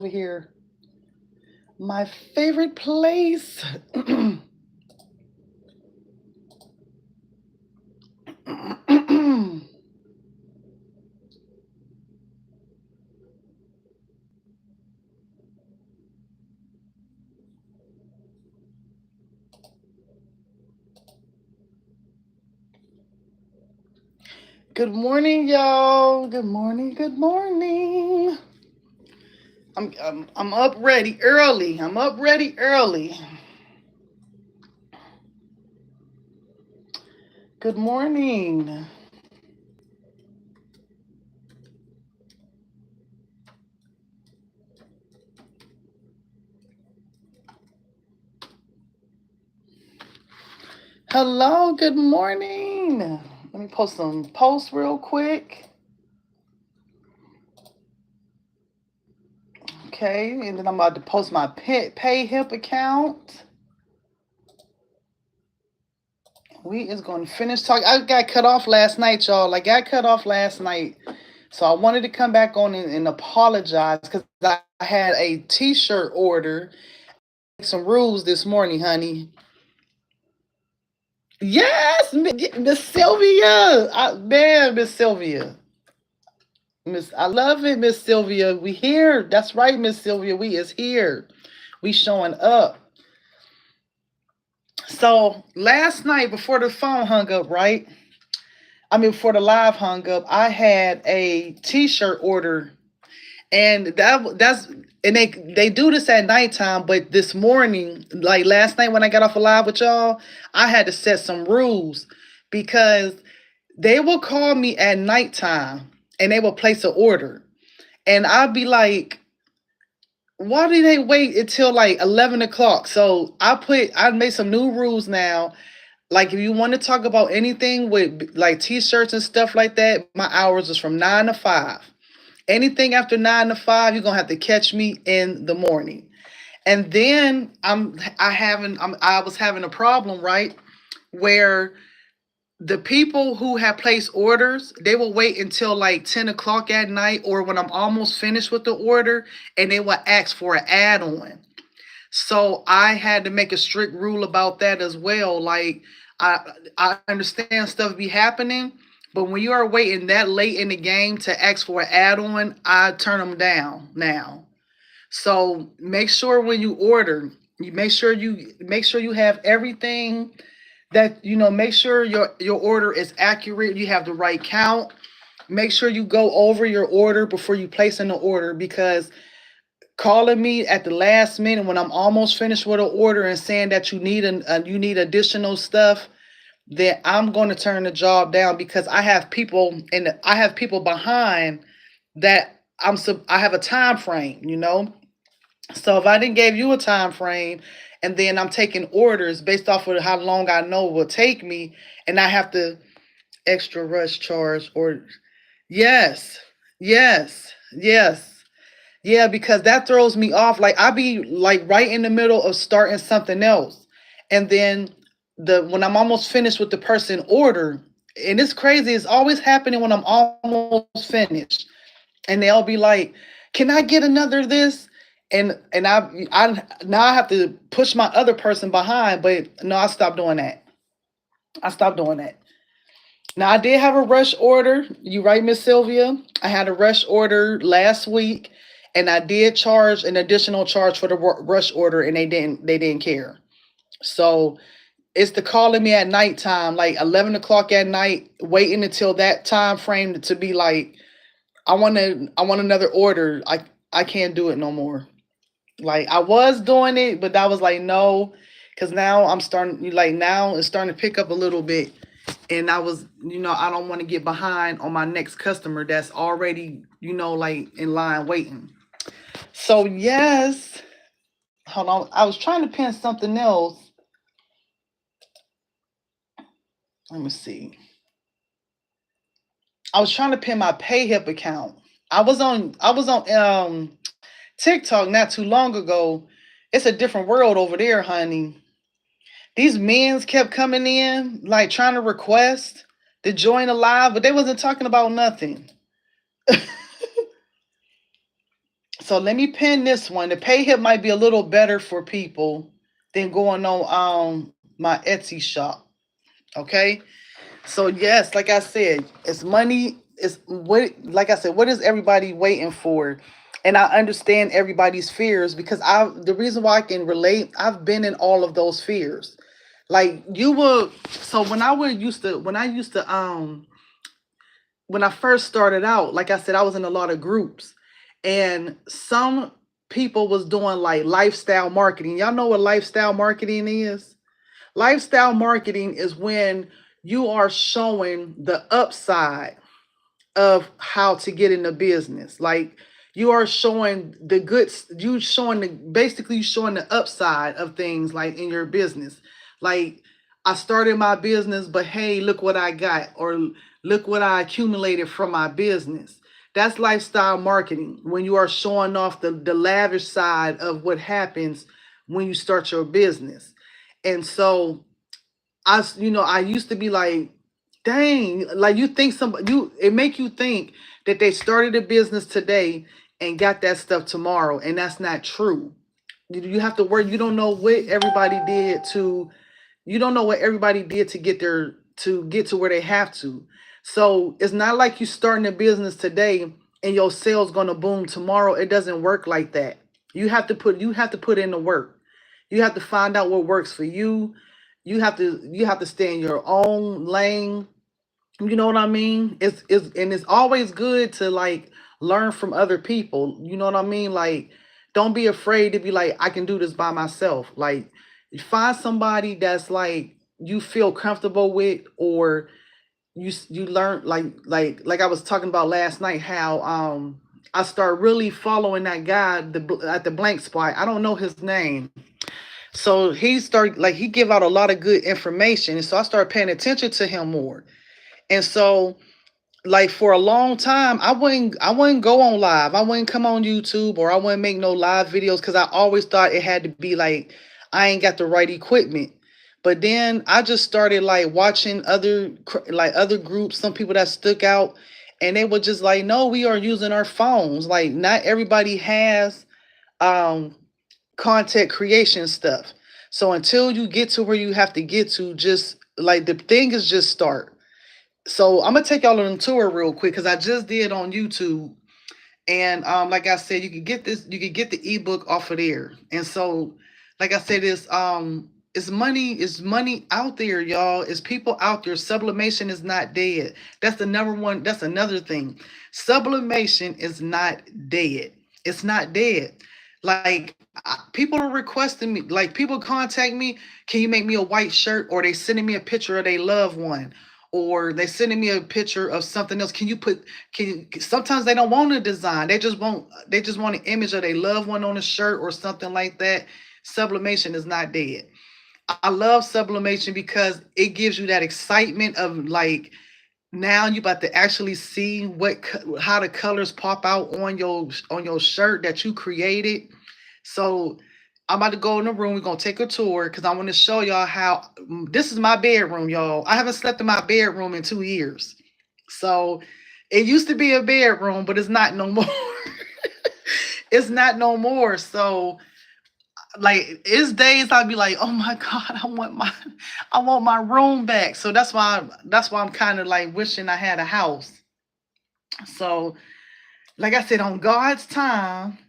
over here. My favorite place. Good morning, y'all. Good morning. Good morning. I'm up ready early. I'm up ready early. Good morning. Hello. Good morning. Let me post some posts real quick. Okay, and then I'm about to post my pay hip account. We is going to finish talking. I got cut off last night, y'all. I got cut off last night. So I wanted to come back on and apologize because I had a t-shirt order. Some rules this morning, honey. Yes, Miss Sylvia. Man, Miss Sylvia. I love it, Miss Sylvia. We here. That's right, Miss Sylvia. We is here. We showing up. So last night before the phone hung up, right? I mean, before the live hung up, I had a t-shirt order, and that's and they do this at nighttime. But this morning, like last night when I got off a live with y'all, I had to set some rules because they will call me at nighttime and they will place an order, and I'd be like, why do they wait until like 11 o'clock? So I made some new rules now. Like if you want to talk about anything with like t-shirts and stuff like that, my hours is from 9 to 5. Anything after 9 to 5, you're gonna have to catch me in the morning. And then I was having a problem, right? Where the people who have placed orders, they will wait until like 10 o'clock at night or when I'm almost finished with the order, and they will ask for an add-on. So I had to make a strict rule about that as well. Like I I understand stuff be happening, but when you are waiting that late in the game to ask for an add-on, I turn them down now. So make sure when you order, you make sure you have everything that make sure your order is accurate, you have the right count. Make sure you go over your order before you place in the order because calling me at the last minute when I'm almost finished with an order and saying that you need additional stuff, then I'm going to turn the job down because I have people behind that I have a time frame. So if I didn't give you a time frame and then I'm taking orders based off of how long I know it will take me and I have to extra rush charge or yes, yes, yes. Yeah, because that throws me off. Like I be like right in the middle of starting something else. And then when I'm almost finished with the person order, and it's crazy, it's always happening when I'm almost finished. And they'll be like, "Can I get another this?" And I now I have to push my other person behind, but no, I stopped doing that. I stopped doing that. Now I did have a rush order. You right, Miss Sylvia? I had a rush order last week, and I did charge an additional charge for the rush order, and they didn't care. So it's the calling me at nighttime, like 11 o'clock at night, waiting until that time frame to be like, I want another order. I can't do it no more. Like I was doing it, but I was like no, because now I'm starting like now it's starting to pick up a little bit, and I don't want to get behind on my next customer that's already like in line waiting. So yes, hold on. I was trying to pin something else. Let me see. I was trying to pin my PayHip account. I was on TikTok not too long ago. It's a different world over there, honey. These men's kept coming in, like trying to request to join a live, but they wasn't talking about nothing. So let me pin this one. The pay hip might be a little better for people than going on my Etsy shop. Okay. So yes, like I said, it's money. It's what, like I said, what is everybody waiting for? And I understand everybody's fears because the reason why I can relate, I've been in all of those fears. Like you will. So when I first started out, like I said, I was in a lot of groups, and some people was doing like lifestyle marketing. Y'all know what lifestyle marketing is? Lifestyle marketing is when you are showing the upside of how to get into business. Like you are showing the goods, you showing the basically showing the upside of things like in your business. Like I started my business, but hey, look what I got, or look what I accumulated from my business. That's lifestyle marketing when you are showing off the lavish side of what happens when you start your business. And so I used to be like, dang, like you think it make you think that they started a business today and got that stuff tomorrow, and that's not true. You have to work. You don't know what everybody did to get to where they have to. So it's not like you starting a business today and your sales gonna boom tomorrow. It doesn't work like that. You have to put in the work. You have to find out what works for you. You have to stay in your own lane. You know what I mean? It's always good to like learn from other people. You know what I mean? Like don't be afraid to be like, I can do this by myself. Like find somebody that's like you feel comfortable with, or you learn like I was talking about last night, how I start really following that guy at the blank spot. I don't know his name. So he give out a lot of good information, and so I started paying attention to him more. And so like for a long time, I wouldn't go on live. I wouldn't come on YouTube, or I wouldn't make no live videos because I always thought it had to be like I ain't got the right equipment. But then I just started like watching other groups, some people that stuck out, and they were just like, no, we are using our phones. Like not everybody has um content creation stuff. So until you get to where you have to get to, just like the thing is just start. So I'm gonna take y'all on a tour real quick because I just did on YouTube, and like I said, you could get the ebook off of there. And so, like I said, it's money out there, y'all. It's people out there. Sublimation is not dead. That's the number one. That's another thing. Sublimation is not dead. It's not dead. Like people are requesting me, like people contact me, can you make me a white shirt, or they sending me a picture of their loved one, or they sending me a picture of something else. Sometimes they don't want a design. They just want an image of their loved one on a shirt or something like that. Sublimation is not dead. I love sublimation because it gives you that excitement of like, now you about to actually see how the colors pop out on your shirt that you created. So I'm about to go in the room. We're gonna take a tour because I want to show y'all how this is my bedroom, y'all. I haven't slept in my bedroom in 2 years. So it used to be a bedroom, but it's not no more. It's not no more. So like it's days I'd be like, oh my God, I want my room back. So that's why I'm kind of like wishing I had a house. So like I said, on God's time,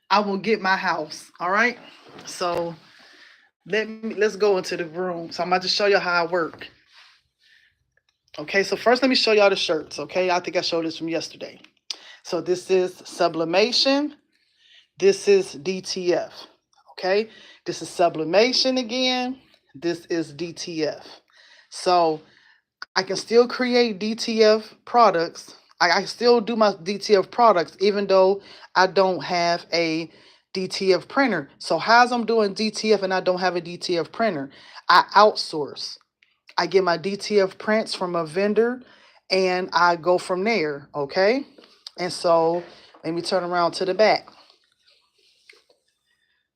I will get my house. All right. So let's go into the room. So I'm about to show you how I work. Okay, so first let me show y'all the shirts. Okay, I think I showed this from yesterday. So this is sublimation. This is DTF. Okay, this is sublimation again. This is DTF. So I can still create DTF products. I still do my DTF products even though I don't have a DTF printer. So how's I'm doing DTF and I don't have a DTF printer? I outsource. I get my DTF prints from a vendor and I go from there, okay? And so let me turn around to the back.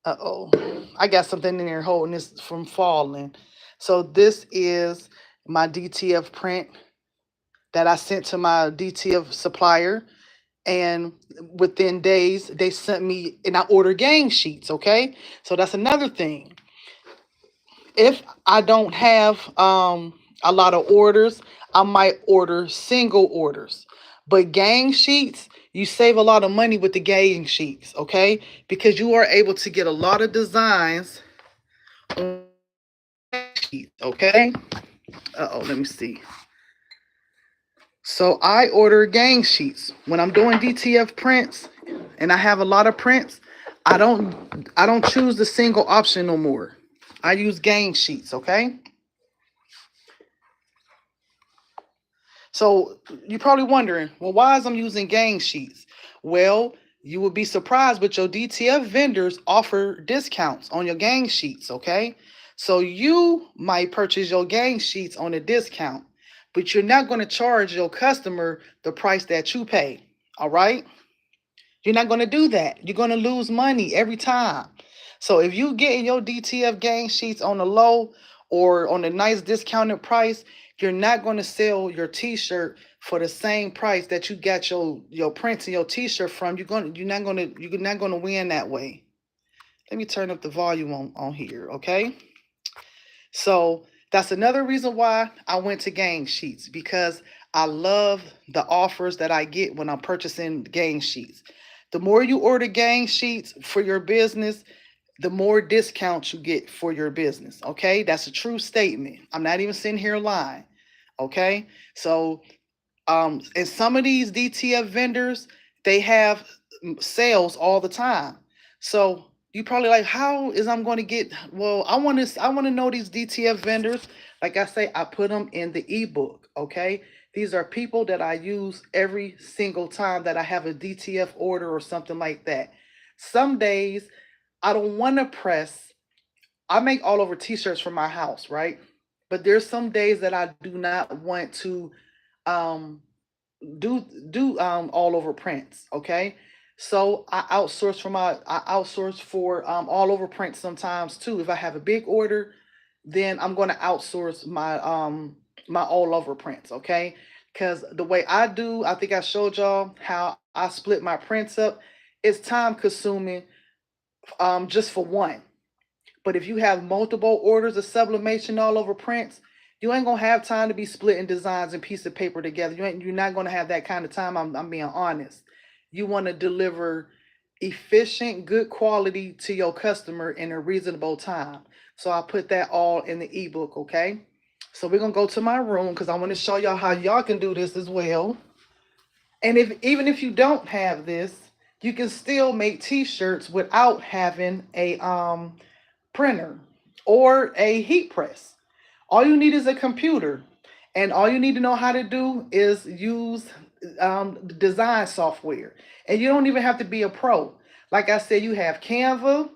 Uh-oh. I got something in there holding this from falling. So this is my DTF print that I sent to my DTF supplier. And within days, they sent me, and I ordered gang sheets. Okay, so that's another thing. If I don't have a lot of orders, I might order single orders. But gang sheets, you save a lot of money with the gang sheets, okay? Because you are able to get a lot of designs on sheets, okay? Uh-oh, let me see. So I order gang sheets. When I'm doing DTF prints and I have a lot of prints, I don't choose the single option no more. I use gang sheets, okay? So you're probably wondering, well, why is I'm using gang sheets? Well, you would be surprised, but your DTF vendors offer discounts on your gang sheets, okay? So you might purchase your gang sheets on a discount, but you're not going to charge your customer the price that you pay, all right? You're not going to do that. You're going to lose money every time. So if you get your DTF gang sheets on the low or on a nice discounted price, you're not going to sell your t-shirt for the same price that you got your prints and your t-shirt from. You're not going to win that way. Let me turn up the volume on here, okay? So that's another reason why I went to gang sheets, because I love the offers that I get when I'm purchasing gang sheets. The more you order gang sheets for your business, the more discounts you get for your business. Okay, that's a true statement. I'm not even sitting here lying. Okay, so and some of these DTF vendors, they have sales all the time. So you probably like, how is I'm going to get? Well, I want to know these DTF vendors. Like I say, I put them in the ebook. Okay, these are people that I use every single time that I have a DTF order or something like that. Some days I don't want to press. I make all over t-shirts for my house, right? But there's some days that I do not want to um do all over prints, okay? So I outsource for all over prints sometimes too. If I have a big order, then I'm going to outsource my all over prints, okay? Because the way I do, I think I showed y'all how I split my prints up. It's time consuming just for one. But if you have multiple orders of sublimation all over prints, you ain't gonna have time to be splitting designs and piece of paper together. You're not gonna have that kind of time. I'm being honest. You want to deliver efficient, good quality to your customer in a reasonable time. So I put that all in the ebook, okay? So we're gonna go to my room because I want to show y'all how y'all can do this as well. And if even if you don't have this, you can still make t-shirts without having a printer or a heat press. All you need is a computer, and all you need to know how to do is use design software. And you don't even have to be a pro. Like I said, you have Canva,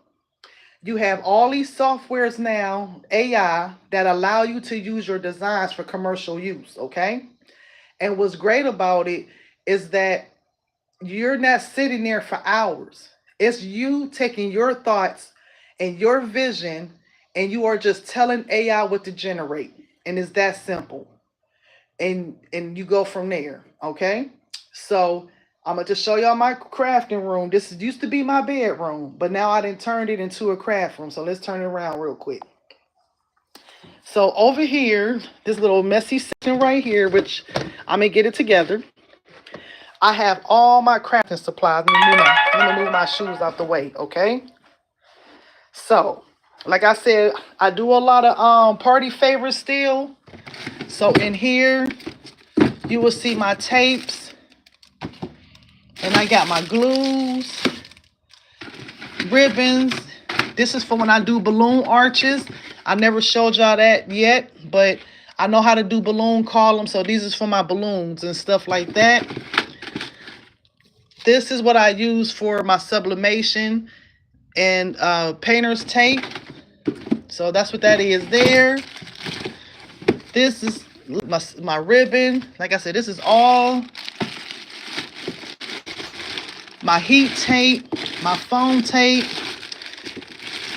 you have all these softwares now, AI, that allow you to use your designs for commercial use, okay? And what's great about it is that you're not sitting there for hours. It's you taking your thoughts and your vision, and you are just telling AI what to generate. And it's that simple. And you go from there. Okay. So I'm gonna just show y'all my crafting room. This used to be my bedroom, but now I didn't turn it into a craft room. So let's turn it around real quick. So over here, this little messy section right here, which I'm gonna get it together. I have all my crafting supplies. Let me move my shoes out the way, okay? So, like I said, I do a lot of party favors still. So in here, you will see my tapes, and I got my glues, ribbons. This is for when I do balloon arches. I never showed y'all that yet, but I know how to do balloon columns. So these is for my balloons and stuff like that. This is what I use for my sublimation and painter's tape. So that's what that is there. This is my ribbon. Like I said, this is all my heat tape, my foam tape.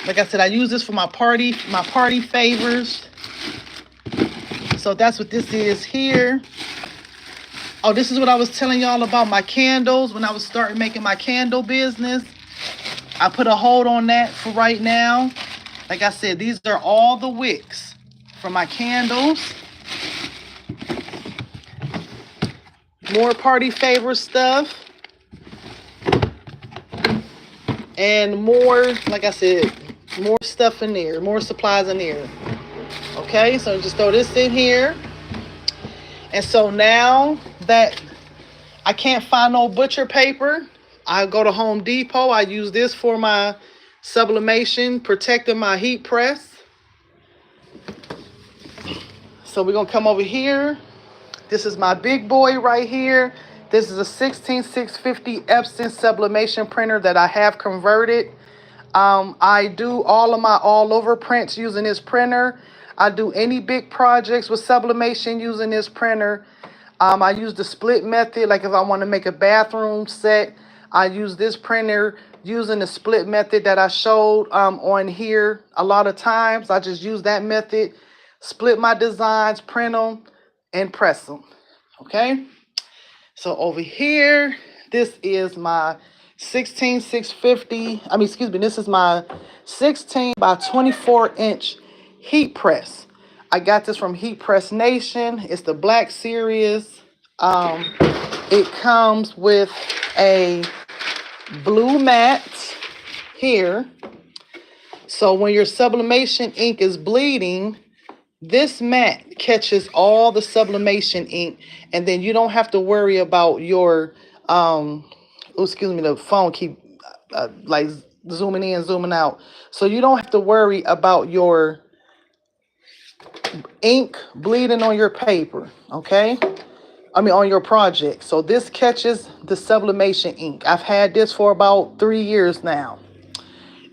Like I said, I use this for my party favors. So that's what this is here. Oh, this is what I was telling y'all about my candles when I was starting making my candle business. I put a hold on that for right now. Like I said, these are all the wicks for my candles. More party favor stuff. And more, like I said, more stuff in there, more supplies in there. Okay, so just throw this in here. And so now that I can't find no butcher paper, I go to Home Depot. I use this for my sublimation, protecting my heat press. So we're gonna come over here. This is my big boy right here. This is a 16650 Epson sublimation printer that I have converted. I do all of my all over prints using this printer. I do any big projects with sublimation using this printer. I use the split method. Like if I want to make a bathroom set, I use this printer using the split method that I showed on here. A lot of times I just use that method, split my designs, print them, and press them. Okay. So over here, this is my 16650. This is my 16 by 24 inch heat press. I got this from Heat Press Nation. It's the Black Series. It comes with a blue mat here. So when your sublimation ink is bleeding, this mat catches all the sublimation ink, and then you don't have to worry about your, the phone keep like zooming in, zooming out. So you don't have to worry about your ink bleeding on your paper, okay? On your project. So this catches the sublimation ink. I've had this for about 3 years now.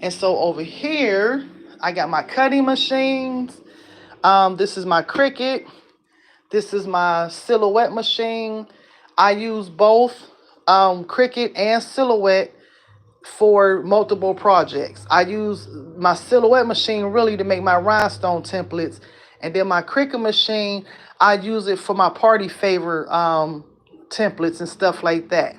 And so over here, I got my cutting machines. This is my Cricut. This is my Silhouette machine. I use both Cricut and Silhouette for multiple projects. I use my Silhouette machine really to make my rhinestone templates. And then my Cricut machine, I use it for my party favor templates and stuff like that.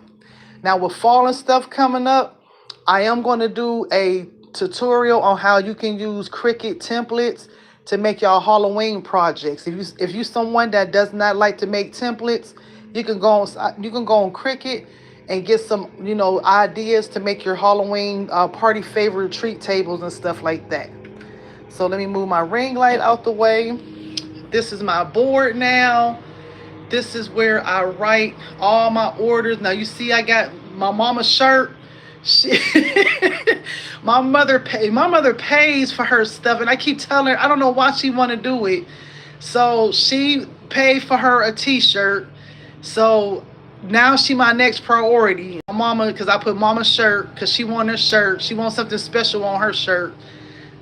Now with fall and stuff coming up, I am going to do a tutorial on how you can use Cricut templates to make y'all Halloween projects. If you someone that does not like to make templates, you can go on Cricut and get some ideas to make your Halloween party favorite treat tables and stuff like that. So let me move my ring light out the way. This is my board now. This is where I write all my orders. Now you see I got my mama's shirt. My mother pays for her stuff, and I keep telling her I don't know why she want to do it. So she paid for her a t-shirt. So now she my next priority. My mama, because I put mama's shirt because she wants her shirt. She wants something special on her shirt.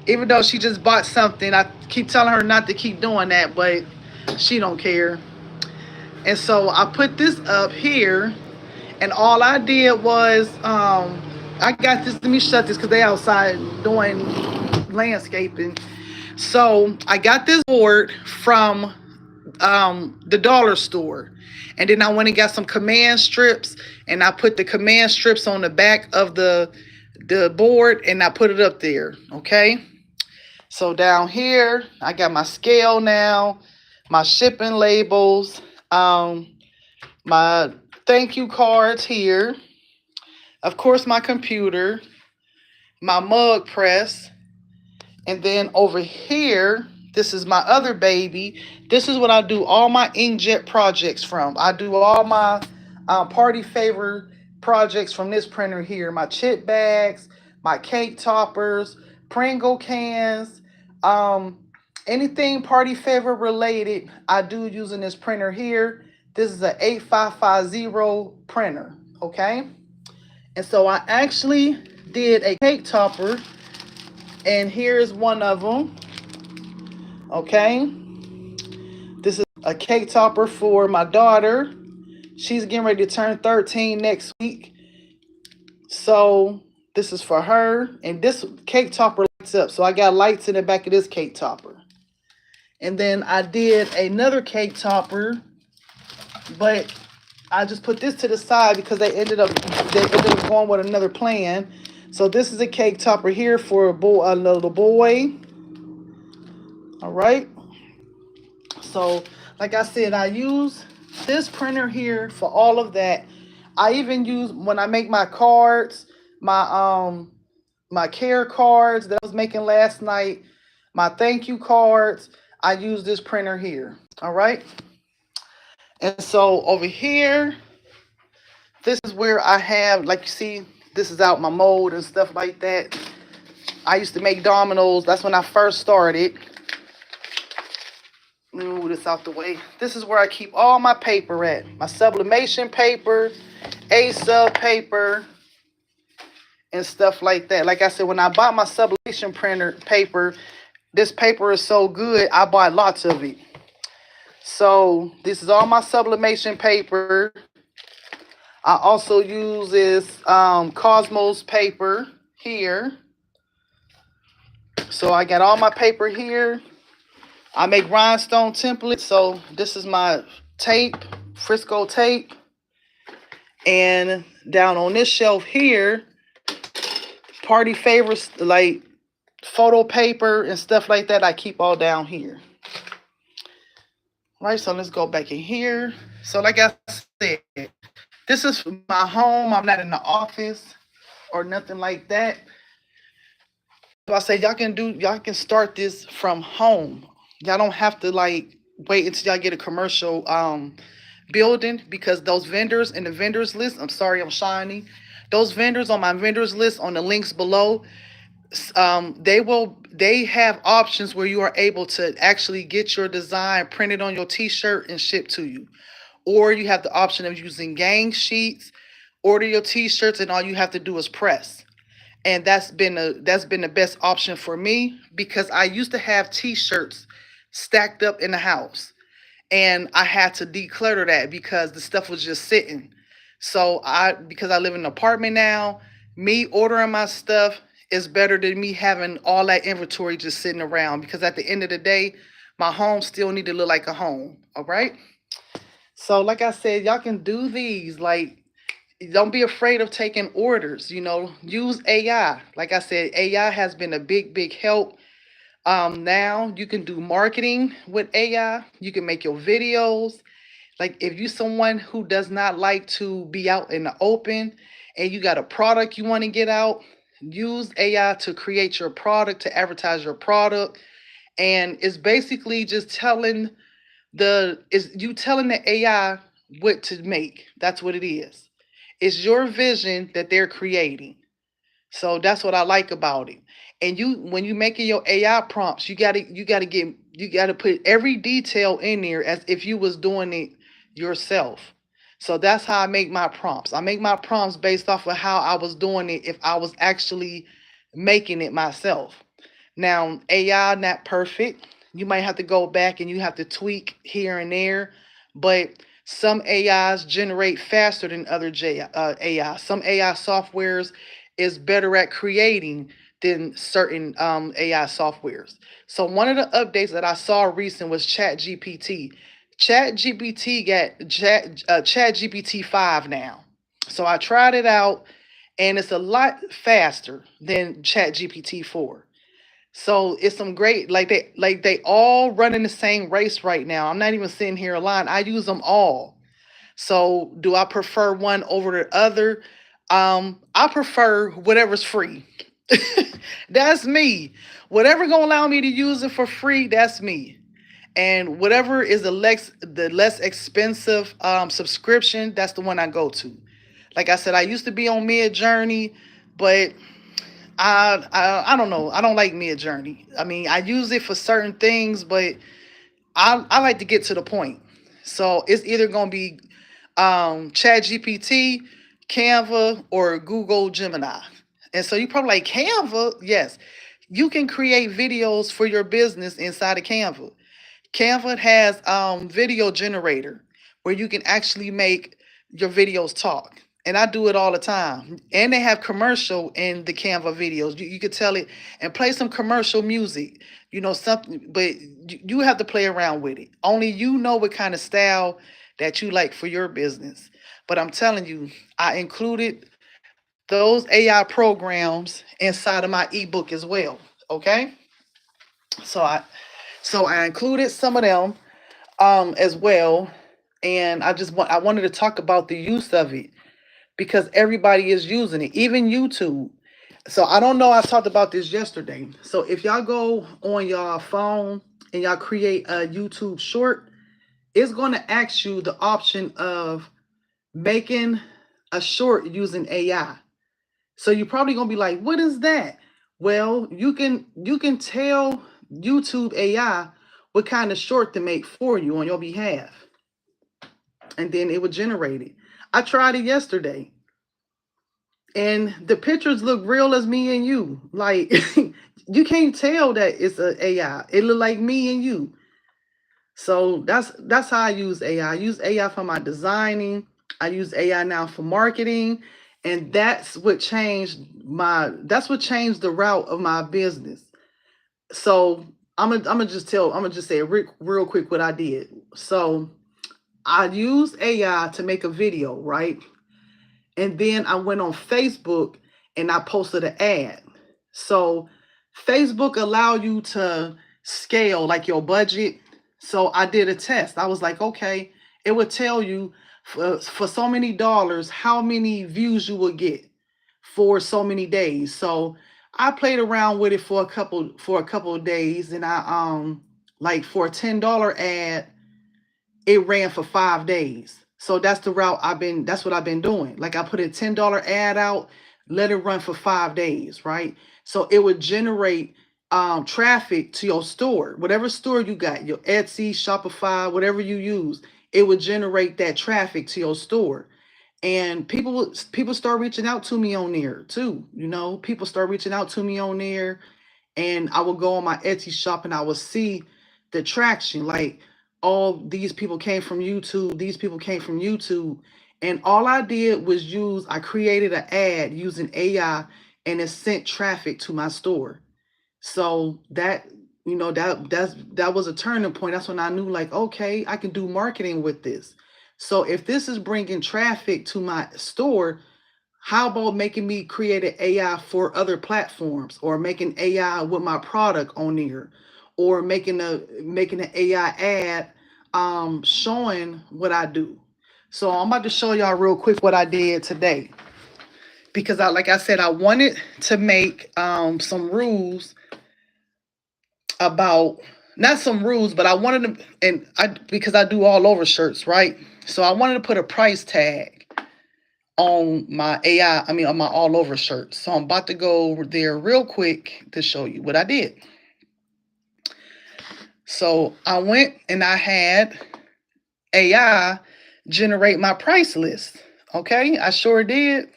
Even though she just bought something, I keep telling her not to keep doing that, but she don't care. And so I put this up here, and all I did was I got this. Let me shut this because they outside doing landscaping. So I got this board from the dollar store, and then I went and got some command strips, and I put the command strips on the back of the board, and I put it up there. Okay. So down here, I got my scale now, my shipping labels, my thank you cards here, of course my computer, my mug press, and then over here, this is my other baby. This is what I do all my inkjet projects from. I do all my party favor projects from this printer here. My chip bags, my cake toppers, Pringle cans, anything party favor related, I do using this printer here. This is an 8550 printer, okay? And so I actually did a cake topper, and here's one of them, okay? This is a cake topper for my daughter. She's getting ready to turn 13 next week. So this is for her, and this cake topper lights up. So I got lights in the back of this cake topper. And then I did another cake topper, but I just put this to the side because they ended up going with another plan. So this is a cake topper here for a little boy. All right. So like I said, I use this printer here for all of that. I even use when I make my cards, my my care cards that I was making last night, my thank you cards. I use this printer here. All right. And so over here, this is where I have, like you see, this is out my mold and stuff like that. I used to make dominoes. That's when I first started. Let me move this out the way. This is where I keep all my paper at. My sublimation paper, A sub paper, and stuff like that. Like I said, when I bought my sublimation printer paper, this paper is so good, I bought lots of it. So this is all my sublimation paper. I also use this Cosmos paper here. So I got all my paper here. I make rhinestone templates. So this is my tape, Frisco tape. And down on this shelf here, party favorites like photo paper and stuff like that, I keep all down here. Right, so let's go back in here. So like I said, this is my home. I'm not in the office or nothing like that. So I say y'all can start this from home. Y'all don't have to like wait until y'all get a commercial building, because those vendors in the vendors list, I'm sorry, I'm shiny. Those vendors on my vendors list on the links below, they have options where you are able to actually get your design printed on your t-shirt and shipped to you. Or you have the option of using gang sheets, order your t-shirts, and all you have to do is press. And that's been the best option for me, because I used to have t-shirts stacked up in the house, and I had to declutter that because the stuff was just sitting. So because I live in an apartment now, me ordering my stuff is better than me having all that inventory just sitting around, because at the end of the day, my home still need to look like a home. All right. So like I said, y'all can do these. Like, don't be afraid of taking orders. Use AI. Like I said, AI has been a big help. Now you can do marketing with AI. You can make your videos. Like, if you someone who does not like to be out in the open and you got a product you want to get out, use AI to create your product, to advertise your product. And it's basically just telling the AI what to make. That's what it is. It's your vision that they're creating. So that's what I like about it. And when you making your AI prompts, you gotta put every detail in there as if you was doing it yourself. So that's how I make my prompts. I make my prompts based off of how I was doing it if I was actually making it myself. Now, AI not perfect. You might have to go back and you have to tweak here and there, but some AIs generate faster than other AI. Some AI softwares is better at creating than certain AI softwares. So one of the updates that I saw recent was ChatGPT. ChatGPT got ChatGPT 5 now. So I tried it out, and it's a lot faster than ChatGPT 4. So it's some great, like they all running the same race right now. I'm not even sitting here aligned. I use them all. So do I prefer one over the other? I prefer whatever's free. That's me. Whatever gonna allow me to use it for free, that's me. And whatever is the less expensive subscription, that's the one I go to. Like I said, I used to be on Mid Journey, but I don't know. I don't like Mid Journey. I mean, I use it for certain things, but I like to get to the point. So it's either gonna be Chat GPT, Canva, or Google Gemini. And so you probably like Canva. Yes, you can create videos for your business inside of Canva. Canva has video generator where you can actually make your videos talk. And I do it all the time. And they have commercial in the Canva videos. You could tell it and play some commercial music, something, but you have to play around with it. Only you know what kind of style that you like for your business. But I'm telling you, I included those AI programs inside of my ebook as well. Okay, so I included some of them as well, and I wanted to talk about the use of it because everybody is using it, even YouTube. So I don't know. I talked about this yesterday. So if y'all go on your phone and y'all create a YouTube short, it's going to ask you the option of making a short using AI. So you're probably gonna be like, what is that? Well, you can tell YouTube AI what kind of short to make for you on your behalf. And then it would generate it. I tried it yesterday. And the pictures look real as me and you. Like you can't tell that it's a AI. It look like me and you. So that's how I use AI. I use AI for my designing. I use AI now for marketing, and that's what changed the route of my business. So I'm gonna just say real quick what I did. So I used AI to make a video, right? And then I went on Facebook and I posted an ad. So Facebook allow you to scale like your budget. So I did a test. I was like, okay, it would tell you for so many dollars how many views you will get for so many days. So I played around with it for a couple of days, and I like for a $10 ad, it ran for 5 days. So that's what I've been doing. Like I put a $10 ad out, let it run for 5 days, right? So it would generate traffic to your store, whatever store you got, your Etsy, Shopify, whatever you use, it would generate that traffic to your store. And people start reaching out to me on there too. People start reaching out to me on there, and I would go on my Etsy shop and I would see the traction. Like all these people came from YouTube, these people came from YouTube. And all I did was I created an ad using AI, and it sent traffic to my store. So that was a turning point. That's when I knew, like, okay, I can do marketing with this. So if this is bringing traffic to my store, how about making me create an AI for other platforms, or making AI with my product on there, or making an AI ad showing what I do. So I'm about to show y'all real quick what I did today, because like I said, I wanted to make some rules about, not some rules, but I wanted to, and I because I do all over shirts, right? So I wanted to put a price tag on my AI, I mean on my all over shirt. So I'm about to go over there real quick to show you what I did. So I went and I had AI generate my price list. Okay, I sure did.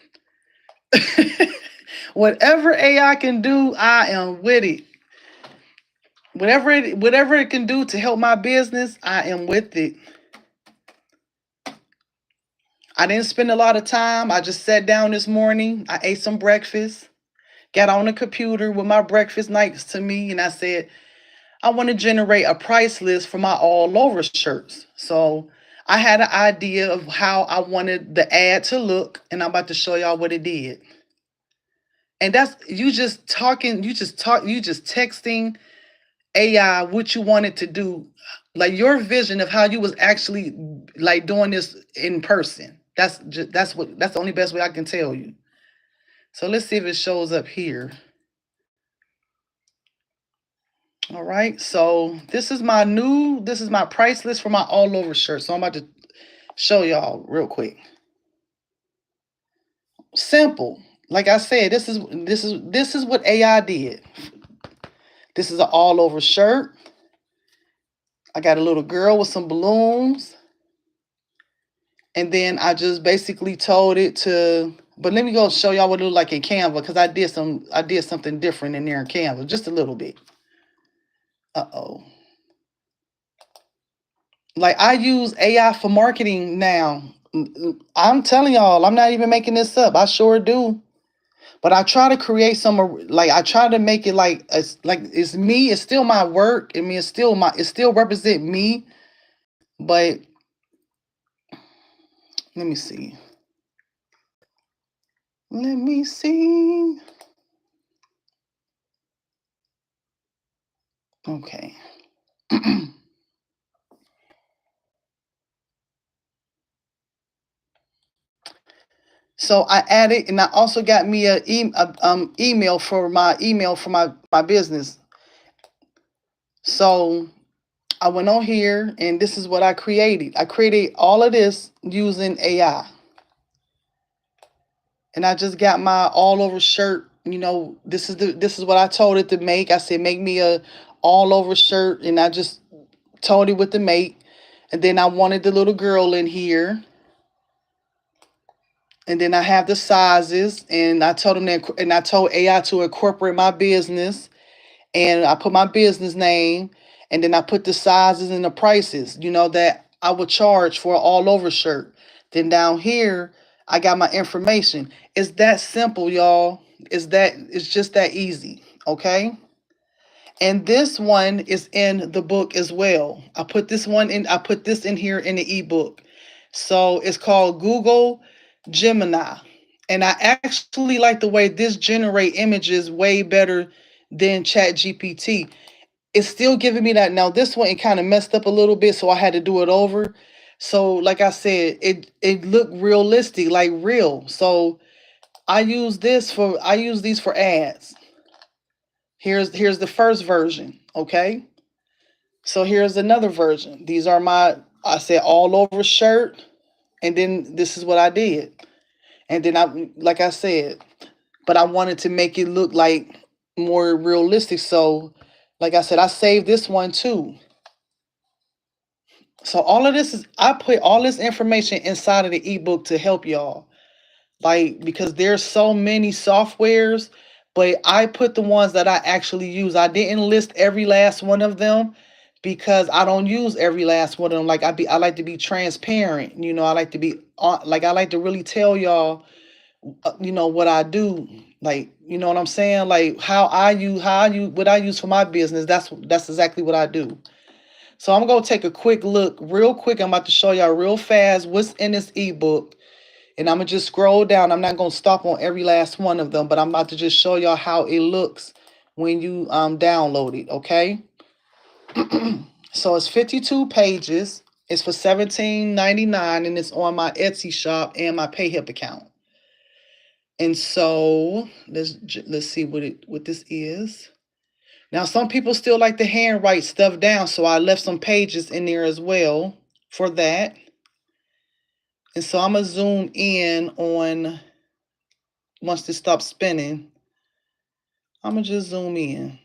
Whatever AI can do, I am with it. Whatever it can do to help my business, I am with it. I didn't spend a lot of time. I just sat down this morning. I ate some breakfast, got on the computer with my breakfast next to me, and I said, I want to generate a price list for my all over shirts. So I had an idea of how I wanted the ad to look, and I'm about to show y'all what it did. And that's you just talking, you just texting AI what you wanted to do, like your vision of how you was actually like doing this in person. That's the only best way I can tell you. So let's see if it shows up here. All right. So this is my price list for my all over shirt. So I'm about to show y'all real quick. Simple. Like I said, this is what AI did. This is an all over shirt. I got a little girl with some balloons. And then I just basically told it to, but let me go show y'all what it looked like in Canva, because I did something different in there in Canva, just a little bit. Uh-oh. Like I use AI for marketing now. I'm telling y'all, I'm not even making this up. I sure do. But I try to create like I try to make it like it's me. It's still my work. I mean, it still represent me. But let me see. Let me see. Okay. So I added, and I also got me email for my business. So I went on here, and this is what I created. I created all of this using AI, and I just got my all over shirt. This is what I told it to make. I said make me a all over shirt, and I just told it what to make. And then I wanted the little girl in here, and then I have the sizes, and I told them that, and I told AI to incorporate my business, and I put my business name, and then I put the sizes and the prices, that I would charge for an all over shirt. Then down here, I got my information. It's that simple, y'all. It's just that easy, okay? And this one is in the book as well. I put this in here in the ebook. So it's called Google Gemini. And I actually like the way this generate images way better than Chat GPT. It's still giving me that. Now this one, it kind of messed up a little bit, so I had to do it over. So like I said, it looked realistic, like real. So I use these for ads. Here's the first version, okay? So here's another version. These are I said all over shirt, and then this is what I did. And then like I said, but I wanted to make it look like more realistic. So, like I said, I saved this one too. So all of this I put all this information inside of the ebook to help y'all. Like, because there's so many softwares, but I put the ones that I actually use. I didn't list every last one of them because I don't use every last one of them. Like, I like to be transparent. I like to be like, I like to really tell y'all, what I do. Like, you know what I'm saying? Like, what I use for my business. That's exactly what I do. So I'm gonna take a quick look, real quick. I'm about to show y'all real fast what's in this ebook, and I'm gonna just scroll down. I'm not gonna stop on every last one of them, but I'm about to just show y'all how it looks when you download it. Okay. So it's 52 pages. It's for $17.99, and it's on my Etsy shop and my PayHip account. And so let's see what this is. Now some people still like to handwrite stuff down, so I left some pages in there as well for that. And so I'm gonna zoom in on, once this stops spinning, I'm gonna just zoom in.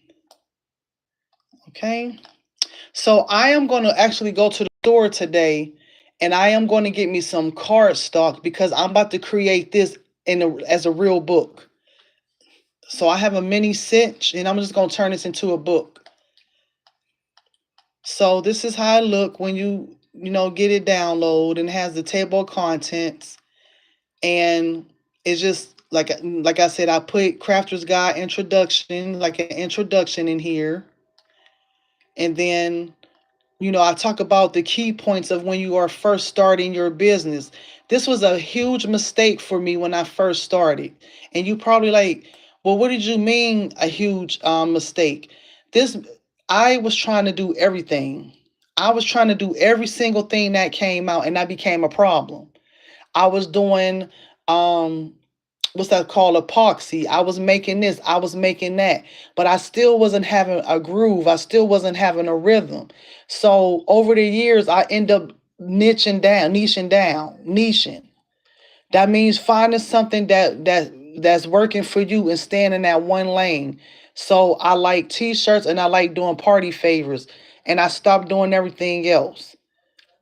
Okay. So I am gonna actually go to the store today, and I am going to get me some cardstock because I'm about to create this as a real book. So I have a mini cinch, and I'm just gonna turn this into a book. So this is how it look when get it download, and has the table of contents, and it's just like I said, I put Crafter's Guide introduction, like an introduction in here, and then I talk about the key points of when you are first starting your business. This was a huge mistake for me when I first started, and you probably like, well, what did you mean a huge mistake? This I was trying to do everything. I was trying to do every single thing that came out, and that became a problem. I was doing what's that called, epoxy. I was making this, I was making that, but I still wasn't having a groove. I still wasn't having a rhythm. So over the years, I end up niching. That means finding something that's working for you and staying in that one lane. So I like t-shirts, and I like doing party favors, and I stopped doing everything else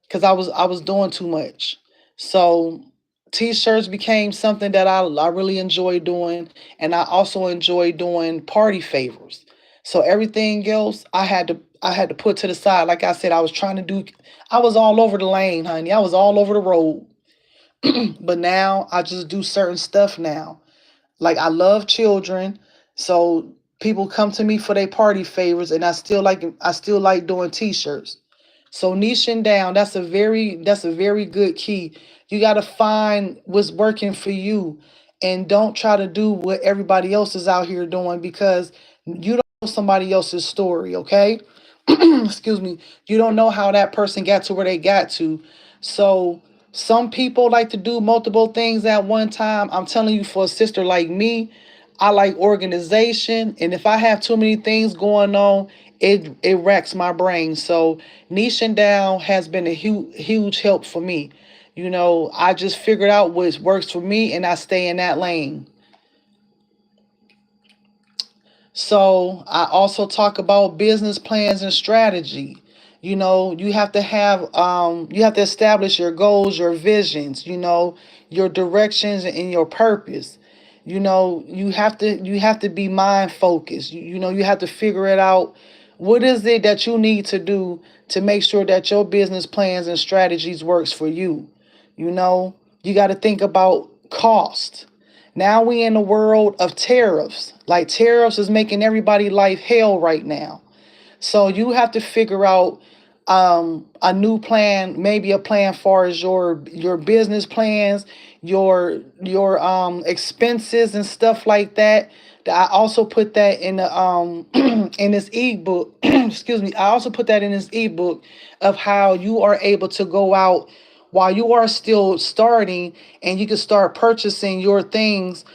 because I was doing too much. So t-shirts became something that I really enjoy doing, and I also enjoy doing party favors. So everything else I had to put to the side. Like I said, I was all over the lane, honey. I was all over the road. But now I just do certain stuff now. Like, I love children, so people come to me for their party favors, and I still like doing t-shirts. So niching down, that's a very good key. You got to find what's working for you, and don't try to do what everybody else is out here doing, because you don't know somebody else's story, okay? Excuse me. You don't know how that person got to where they got to. So some people like to do multiple things at one time. I'm telling you, for a sister like me, I like organization, and if I have too many things going on, it racks my brain. So niching down has been a huge help for me. I just figured out what works for me, and I stay in that lane. So I also talk about business plans and strategy. You have to establish your goals, your visions, your directions and your purpose. You have to be mind focused. You have to figure it out. What is it that you need to do to make sure that your business plans and strategies works for you? You know, you got to think about cost. Now we in the world of tariffs. Like, tariffs is making everybody life hell right now. So you have to figure out a new plan, maybe a plan far as your business plans, your expenses and stuff like that. I also put that in the in this ebook. Excuse me. I also put that in this ebook of how you are able to go out while you are still starting, and you can start purchasing your things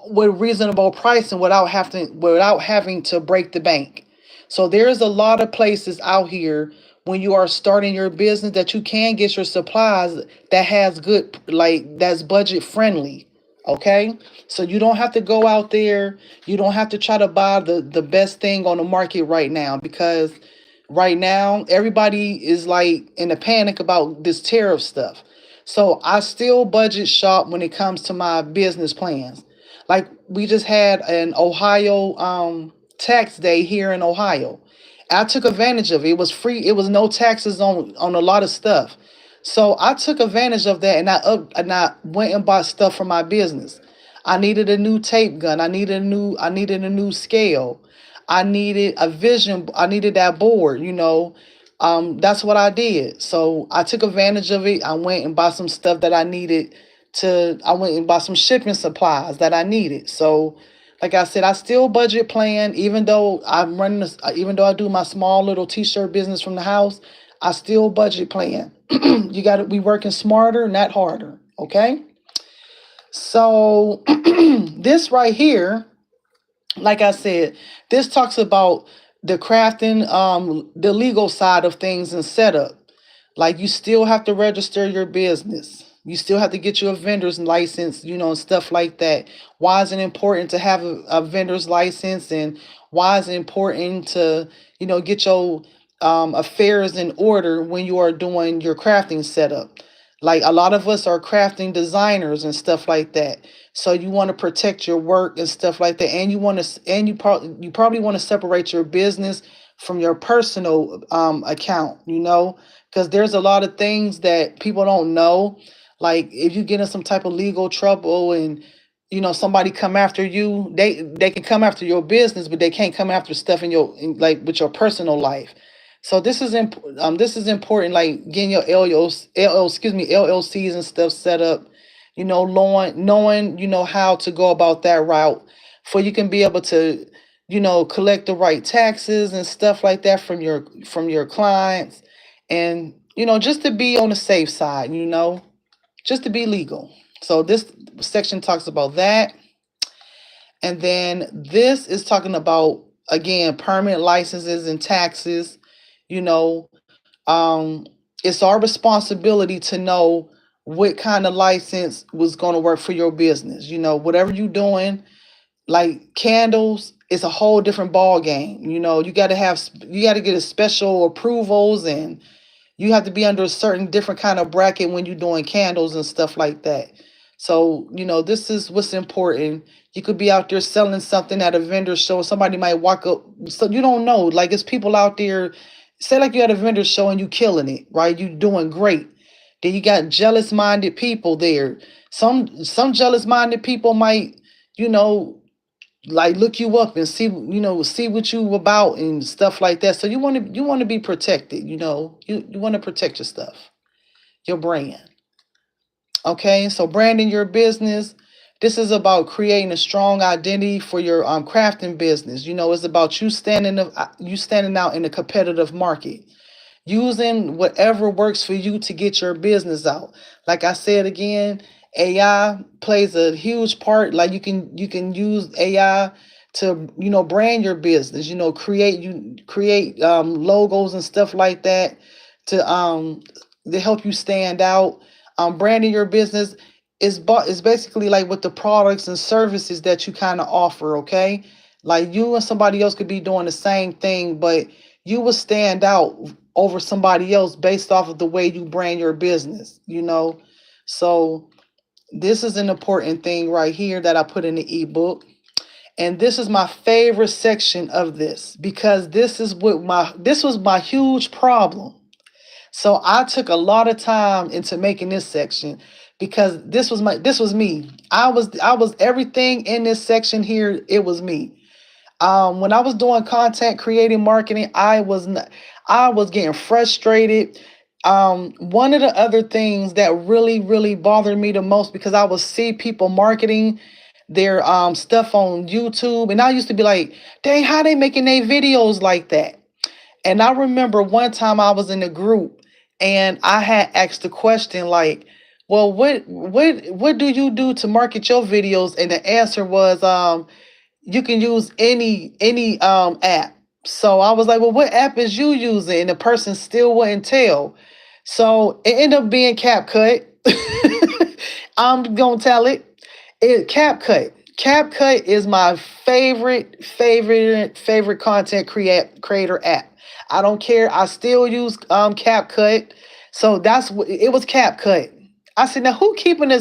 with reasonable pricing without having to break the bank. So there's a lot of places out here when you are starting your business that you can get your supplies that has good, like, that's budget friendly. Okay? So you don't have to go out there, you don't have to try to buy the best thing on the market right now, because right now everybody is like in a panic about this tariff stuff. So I still budget shop when it comes to my business plans. Like, we just had an Ohio tax day here in Ohio. I took advantage of it. It was free. It was no taxes on a lot of stuff. So I took advantage of that, and I went and bought stuff for my business. I needed a new tape gun. I needed a new scale. I needed a vision. I needed that board. That's what I did. So I took advantage of it. I went and bought some stuff that I needed. I went and bought some shipping supplies that I needed. So, like I said, I still budget plan, even though even though I do my small little t-shirt business from the house. I still budget plan. You got to be working smarter, not harder. Okay. So this right here, like I said, this talks about the crafting, the legal side of things and setup. Like, you still have to register your business. You still have to get you a vendor's license, and stuff like that. Why is it important to have a vendor's license, and why is it important to, get your affairs in order when you are doing your crafting setup? Like, a lot of us are crafting designers and stuff like that. So you want to protect your work and stuff like that, and you probably want to separate your business from your personal account, because there's a lot of things that people don't know. Like, if you get in some type of legal trouble, and somebody come after you, they can come after your business, but they can't come after stuff like with your personal life. So this is important, like getting your LLCs and stuff set up, knowing how to go about that route, for you can be able to collect the right taxes and stuff like that from your clients, and just to be on the safe side, just to be legal. So this section talks about that. And then this is talking about, again, permanent licenses and taxes. You know, um, it's our responsibility to know what kind of license was going to work for your business. Whatever you're doing, like candles, it's a whole different ball game. You got to get a special approvals, and you have to be under a certain different kind of bracket when you're doing candles and stuff like that. So, this is what's important. You could be out there selling something at a vendor show. Somebody might walk up. So you don't know. Like, it's people out there, say like you're at a vendor show and you killing it, right? You doing great. Then you got jealous minded people there. Some jealous minded people might, you know, like look you up and see what you about and stuff like that. So you want to be protected. You want to protect your stuff, your brand. Okay, so branding your business, This is about creating a strong identity for your crafting business. It's about you standing out in a competitive market, using whatever works for you to get your business out. Like I said again, AI plays a huge part. Like you can use AI to brand your business. Create logos and stuff like that to help you stand out. Branding your business is basically like with the products and services that you kind of offer. Okay, like you and somebody else could be doing the same thing, but you will stand out over somebody else based off of the way you brand your business. So this is an important thing right here that I put in the ebook. And this is my favorite section of this because this was my huge problem. So I took a lot of time into making this section because this was me. I was everything in this section here, it was me. When I was doing content creating marketing, I was getting frustrated. One of the other things that really, really bothered me the most because I would see people marketing their stuff on YouTube, and I used to be like, dang, how they making their videos like that? And I remember one time I was in a group and I had asked the question like, well, what do you do to market your videos? And the answer was you can use any app. So I was like, well, what app is you using? And the person still wouldn't tell. So it ended up being CapCut. I'm gonna tell it. CapCut. CapCut is my favorite content creator app. I don't care. I still use CapCut. So it was CapCut. I said, now who gatekeeping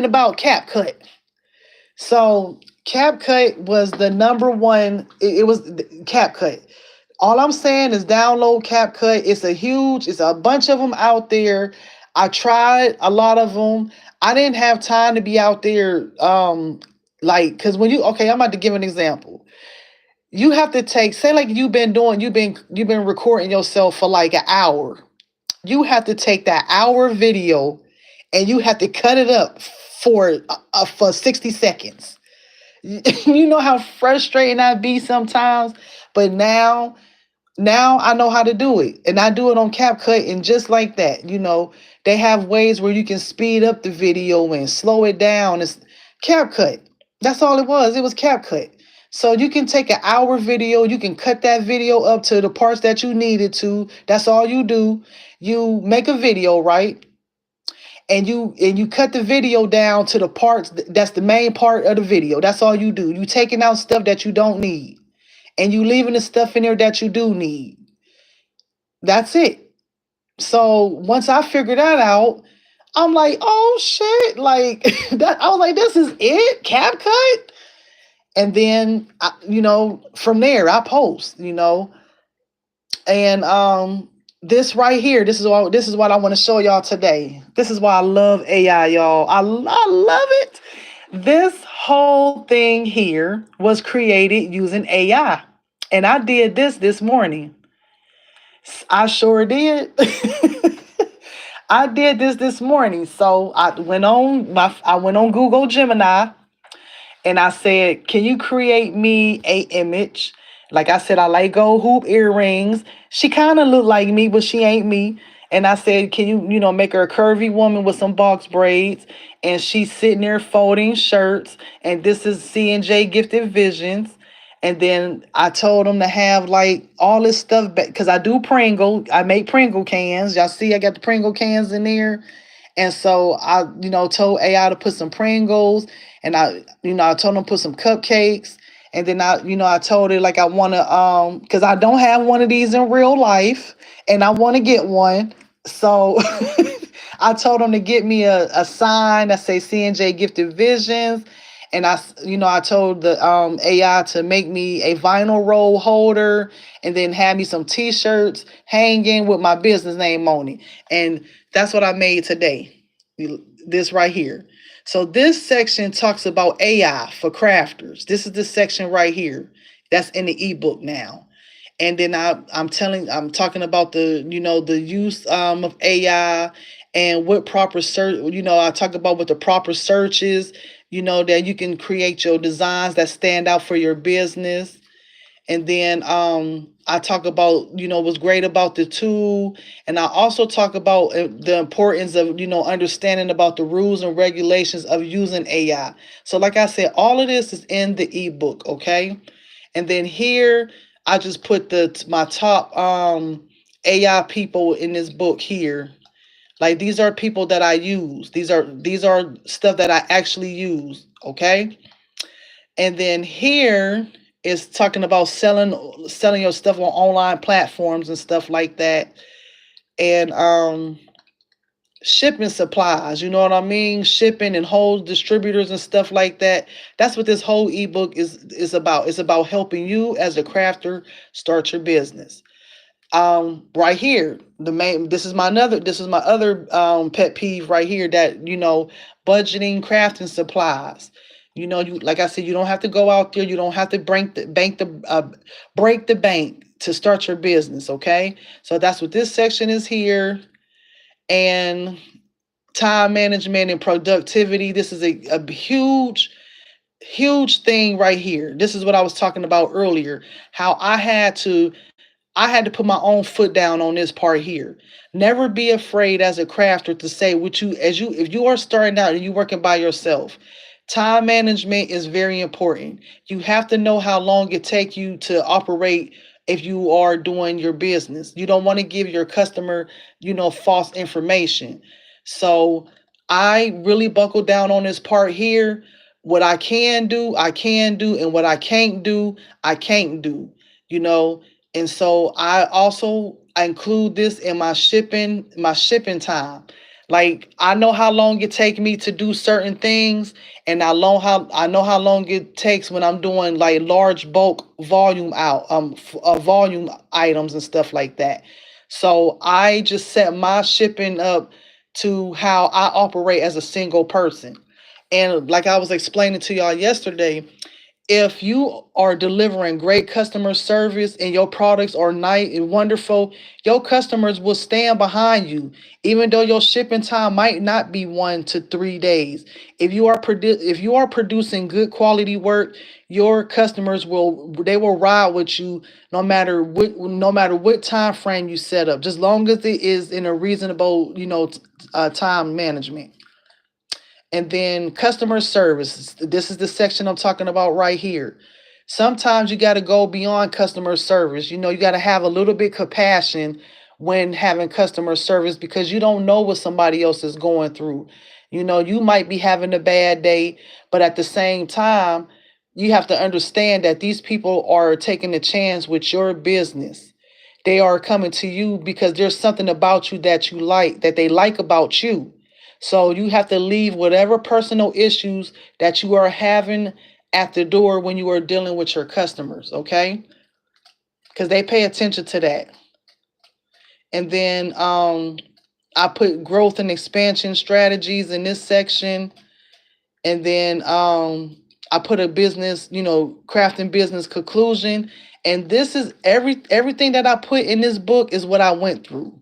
about CapCut? So CapCut was the number one. It was CapCut. All I'm saying is download CapCut. It's a bunch of them out there. I tried a lot of them. I didn't have time to be out there. Because okay, I'm about to give an example. You have to say like you've been recording yourself for like an hour. You have to take that hour video and you have to cut it up for 60 seconds. You know how frustrating that be sometimes, but now I know how to do it, and I do it on CapCut, and just like that, they have ways where you can speed up the video and slow it down. It's CapCut. That's all it was. It was CapCut. So you can take an hour video, you can cut that video up to the parts that you needed to. That's all you do. You make a video, right? And you cut the video down to the parts that's the main part of the video. That's all you do. You taking out stuff that you don't need and you leaving the stuff in there that you do need. That's it. So once I figured that out, I'm like, oh shit, like that. I was like, this is it, CapCut. And then from there I post, and this right here, this is what I want to show y'all today. This is why I love AI, y'all. I love it. This whole thing here was created using AI, and I did this morning. I sure did. I did this morning. So I went on Google Gemini and I said, "Can you create me a image?" Like I said, I like gold hoop earrings. She kind of looked like me, but she ain't me. And I said, "Can you make her a curvy woman with some box braids?" And she's sitting there folding shirts. And this is C&J Gifted Visions. And then I told them to have like all this stuff back because I do Pringle. I make Pringle cans. Y'all see, I got the Pringle cans in there. And so I, told AI to put some Pringles, and I told them to put some cupcakes, and then I told it like I want to, because I don't have one of these in real life, and I want to get one. So I told them to get me a sign that say C&J Gifted Visions, and I told the AI to make me a vinyl roll holder, and then have me some T-shirts hanging with my business name on it, and that's what I made today. This right here. So this section talks about AI for crafters. This is the section right here that's in the ebook now. And then I'm talking about the, the use of AI, and what proper search, I talk about what the proper search is, that you can create your designs that stand out for your business. And then I talk about, what's great about the tool. And I also talk about the importance of, understanding about the rules and regulations of using AI. So like I said, all of this is in the ebook, okay? And then here I just put my top AI people in this book here. Like, these are people that I use. These are stuff that I actually use, okay? And then here is talking about selling your stuff on online platforms and stuff like that. And shipping supplies, you know what I mean? Shipping and whole distributors and stuff like that. That's what this whole ebook is about. It's about helping you as a crafter start your business. Right here, this is my other pet peeve right here, that, budgeting, crafting supplies. You, like I said, you don't have to go out there, you don't have to break the bank to start your business, okay? So that's what this section is here. And time management and productivity, this is a huge thing right here. This is what I was talking about earlier, how I had to put my own foot down on this part here. Never be afraid as a crafter to say what you, if you are starting out and you're working by yourself. Time management is very important. You have to know how long it take you to operate if you are doing your business. You don't want to give your customer, false information. So I really buckle down on this part here. What I can do, I can do, and what I can't do, I can't do. You know, and so I include this in my shipping time. Like, I know how long it take me to do certain things, and I know how long it takes when I'm doing like large bulk volume items and stuff like that. So I just set my shipping up to how I operate as a single person. And like I was explaining to y'all yesterday, if you are delivering great customer service and your products are nice and wonderful, your customers will stand behind you, even though your shipping time might not be 1 to 3 days. If you are producing good quality work, your customers will ride with you, no matter what time frame you set up, just long as it is in a reasonable, time management. And then customer service. This is the section I'm talking about right here. Sometimes you got to go beyond customer service. You got to have a little bit compassion when having customer service, because you don't know what somebody else is going through. You might be having a bad day, but at the same time, you have to understand that these people are taking a chance with your business. They are coming to you because there's something about you that you like, that they like about you. So you have to leave whatever personal issues that you are having at the door when you are dealing with your customers, okay? Because they pay attention to that. And then I put growth and expansion strategies in this section. And then I put a business, crafting business conclusion. And this is everything that I put in this book is what I went through.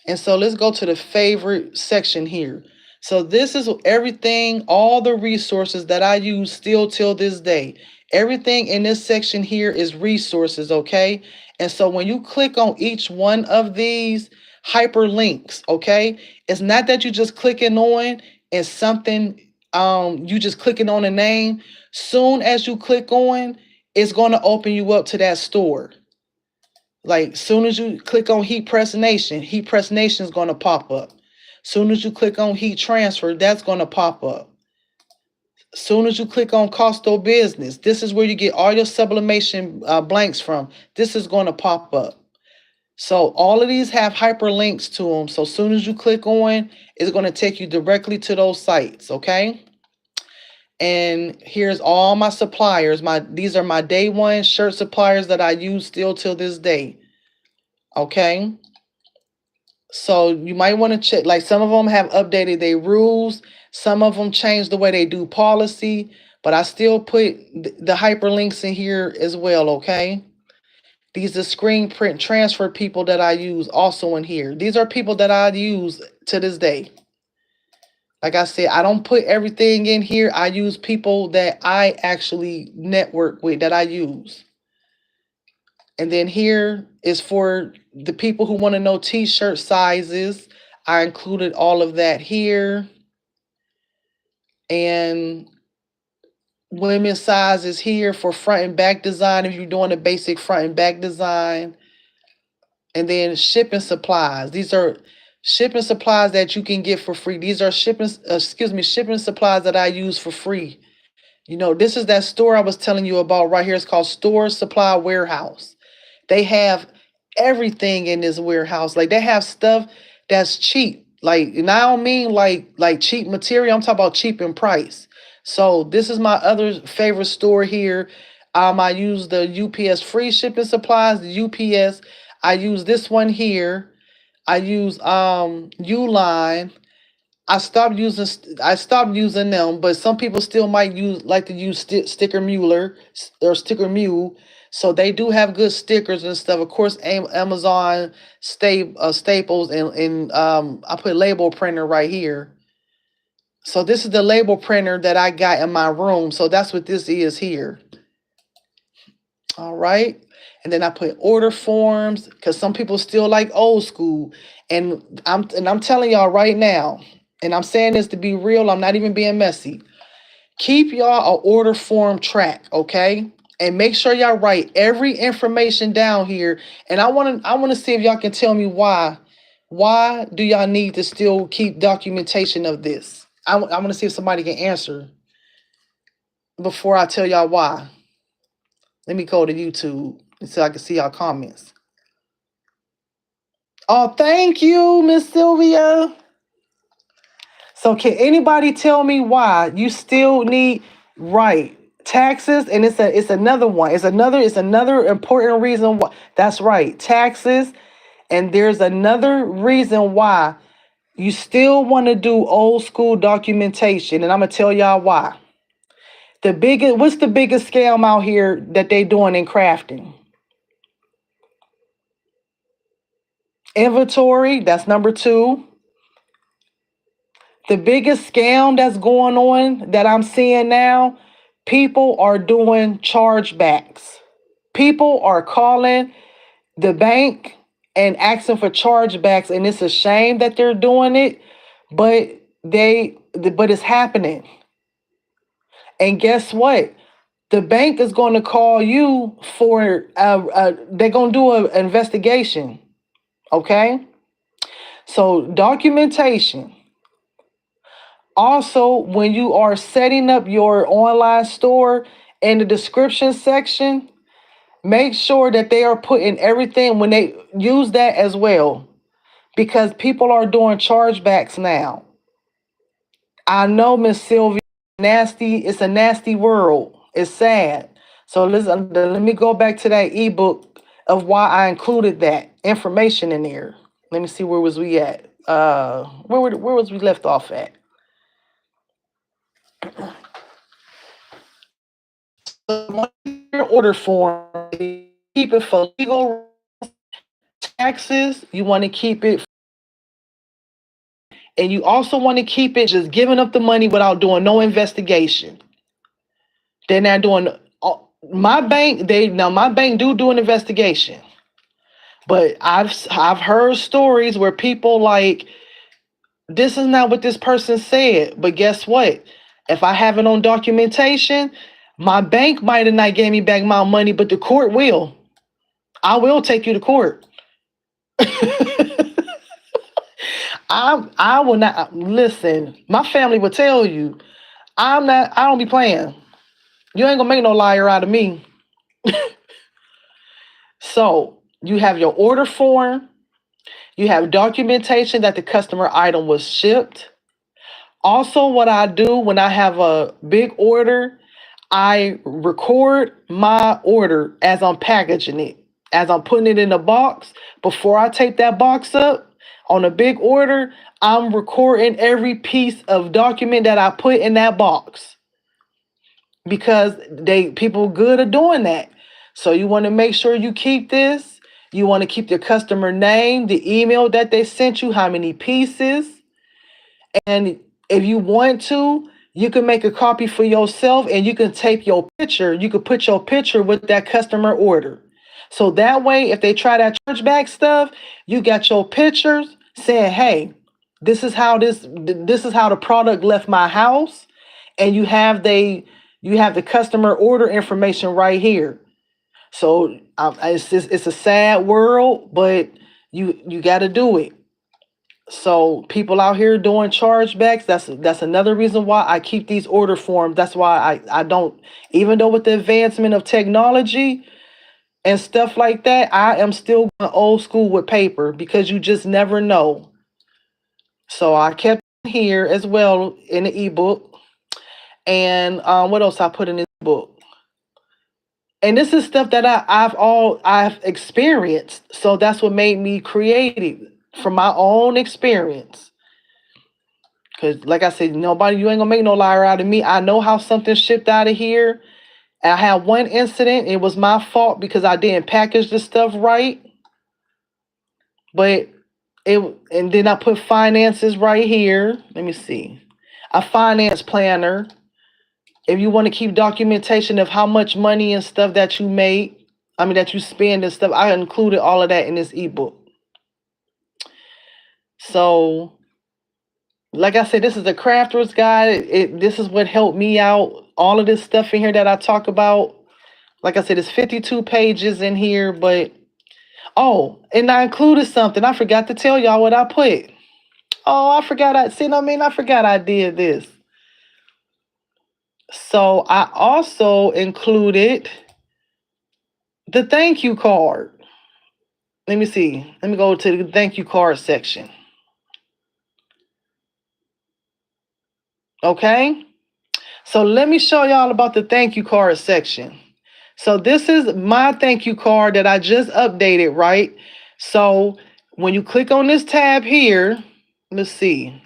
And so let's go to the favorite section here. So this is everything, all the resources that I use still till this day. Everything in this section here is resources, okay? And so when you click on each one of these hyperlinks, okay, it's not that you just clicking on and something, you just clicking on a name. Soon as you click on, it's going to open you up to that store. Like, soon as you click on Heat Press Nation is going to pop up. Soon as you click on Heat Transfer, that's going to pop up. Soon as you click on Costo Business, this is where you get all your sublimation blanks from. This is going to pop up. So all of these have hyperlinks to them. So soon as you click on, it's going to take you directly to those sites, okay? And here's all my suppliers. These are my day one shirt suppliers that I use still till this day. Okay. So you might want to check, like, some of them have updated their rules, some of them changed the way they do policy, but I still put the hyperlinks in here as well, okay? These are screen print transfer people that I use also in here. These are people that I use to this day. Like I said, I don't put everything in here. I use people that I actually network with, that I use. And then here is for the people who want to know t-shirt sizes. I included all of that here. And women's sizes here for front and back design if you're doing a basic front and back design. And then shipping supplies. These are shipping supplies that you can get for free. These are shipping supplies that I use for free. You know, this is that store I was telling you about right here. It's called Store Supply Warehouse. They have everything in this warehouse. Like they have stuff that's cheap. Like, and I don't mean like cheap material. I'm talking about cheap in price. So this is my other favorite store here. I use the UPS free shipping supplies, the UPS. I use this one here. I use Uline. I stopped using them, but some people still might like to use Sticker Mueller or Sticker Mule. So they do have good stickers and stuff. Of course, Amazon staples and I put label printer right here. So this is the label printer that I got in my room. So that's what this is here. All right. And then I put order forms because some people still like old school. And I'm telling y'all right now, and I'm saying this to be real, I'm not even being messy. Keep y'all a order form track, okay? And make sure y'all write every information down here. And I want to see if y'all can tell me why. Why do y'all need to still keep documentation of this? I want to see if somebody can answer before I tell y'all why. Let me go to YouTube so I can see y'all comments. Oh, thank you, Miss Sylvia. So can anybody tell me why you still need right taxes? And it's another one. It's another important reason why. That's right, taxes. And there's another reason why you still want to do old school documentation. And I'm gonna tell y'all why. What's the biggest scam out here that they doing in crafting? Inventory, that's number two. The biggest scam that's going on that I'm seeing now, people are doing chargebacks. People are calling the bank and asking for chargebacks, and it's a shame that they're doing it, but but it's happening. And guess what? The bank is going to call you for they're going to do an investigation. Okay? So documentation. Also, when you are setting up your online store in the description section, make sure that they are putting everything when they use that as well, because people are doing chargebacks now. I know, Miss Sylvia, nasty. It's a nasty world. It's sad. So listen, let me go back to that ebook of why I included that information in there. Let me see, where was we at? Where was we left off at? Your order form, keep it for legal taxes. You want to keep it, and you also want to keep it just giving up the money without doing no investigation. They're not doing my bank. My bank do an investigation, but I've heard stories where people like, this is not what this person said. But guess what? If I have it on documentation, my bank might have not gave me back my money, but the court will. I will take you to court. I will not listen. My family will tell you, I don't be playing. You ain't gonna make no liar out of me. So you have your order form, you have documentation that the customer item was shipped. Also, what I do when I have a big order, I record my order as I'm packaging it, as I'm putting it in a box. Before I take that box up on a big order, I'm recording every piece of document that I put in that box, because people good at doing that. So you want to make sure you keep this. You want to keep your customer name, the email that they sent you, how many pieces. And if you want to, you can make a copy for yourself and you can tape your picture. You could put your picture with that customer order. So that way, if they try that chargeback stuff, you got your pictures saying, hey, this is how the product left my house. And you have the customer order information right here. So it's a sad world, but you got to do it. So people out here doing chargebacks, that's another reason why I keep these order forms. That's why I don't, even though with the advancement of technology and stuff like that, I am still going old school with paper because you just never know. So I kept here as well in the ebook. And what else I put in this book? And this is stuff that I've experienced. So that's what made me creative from my own experience. Cause like I said, nobody, you ain't gonna make no liar out of me. I know how something shipped out of here. I had one incident. It was my fault because I didn't package the stuff right. But and then I put finances right here. Let me see. A finance planner. If you want to keep documentation of how much money and stuff that you make, that you spend and stuff, I included all of that in this ebook. So like I said, this is a crafter's guide. This is what helped me out. All of this stuff in here that I talk about. Like I said, it's 52 pages in here, but and I included something. I forgot to tell y'all what I put. Oh, I forgot I forgot I did this. So I also included the thank you card. Let me see. Let me go to the thank you card section. Okay? So let me show y'all about the thank you card section. So this is my thank you card that I just updated, right? So when you click on this tab here, let's see.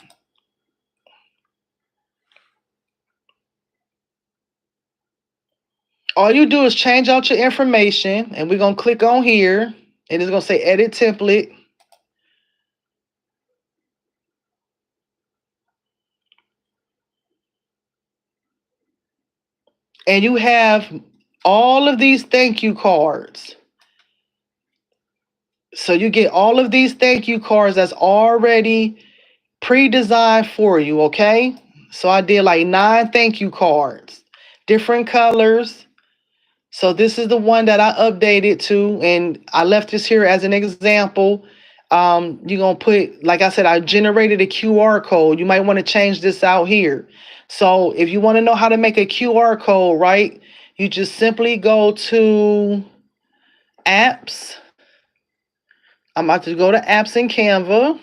All you do is change out your information, and we're going to click on here, and it's going to say edit template. And you have all of these thank you cards. So you get all of these thank you cards that's already pre-designed for you, okay? So I did like 9 thank you cards, different colors. So this is the one that I updated to, and I left this here as an example. You're gonna put, like I said, I generated a QR code. You might want to change this out here. So if you want to know how to make a QR code, right, you just simply go to apps. I'm about to go to apps in Canva.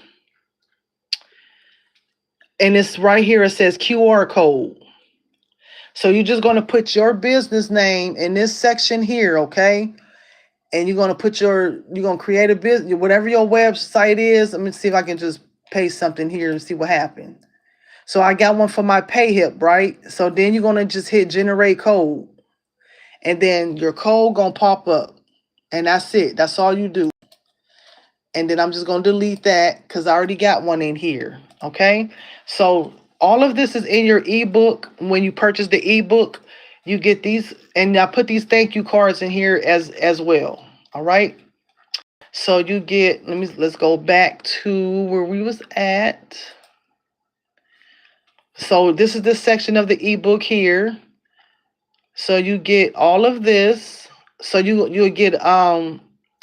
And it's right here, it says QR code. So you're just going to put your business name in this section here, okay? And you're going to you're going to create a business, whatever your website is. Let me see if I can just paste something here and see what happened. So I got one for my PayHip, right? So then you're going to just hit generate code. And then your code going to pop up. And that's it. That's all you do. And then I'm just going to delete that because I already got one in here. Okay. So all of this is in your ebook. When you purchase the ebook, you get these, and I put these thank you cards in here as well. All right. So you get, let's go back to where we was at. So this is the section of the ebook here. So you get all of this. So you'll get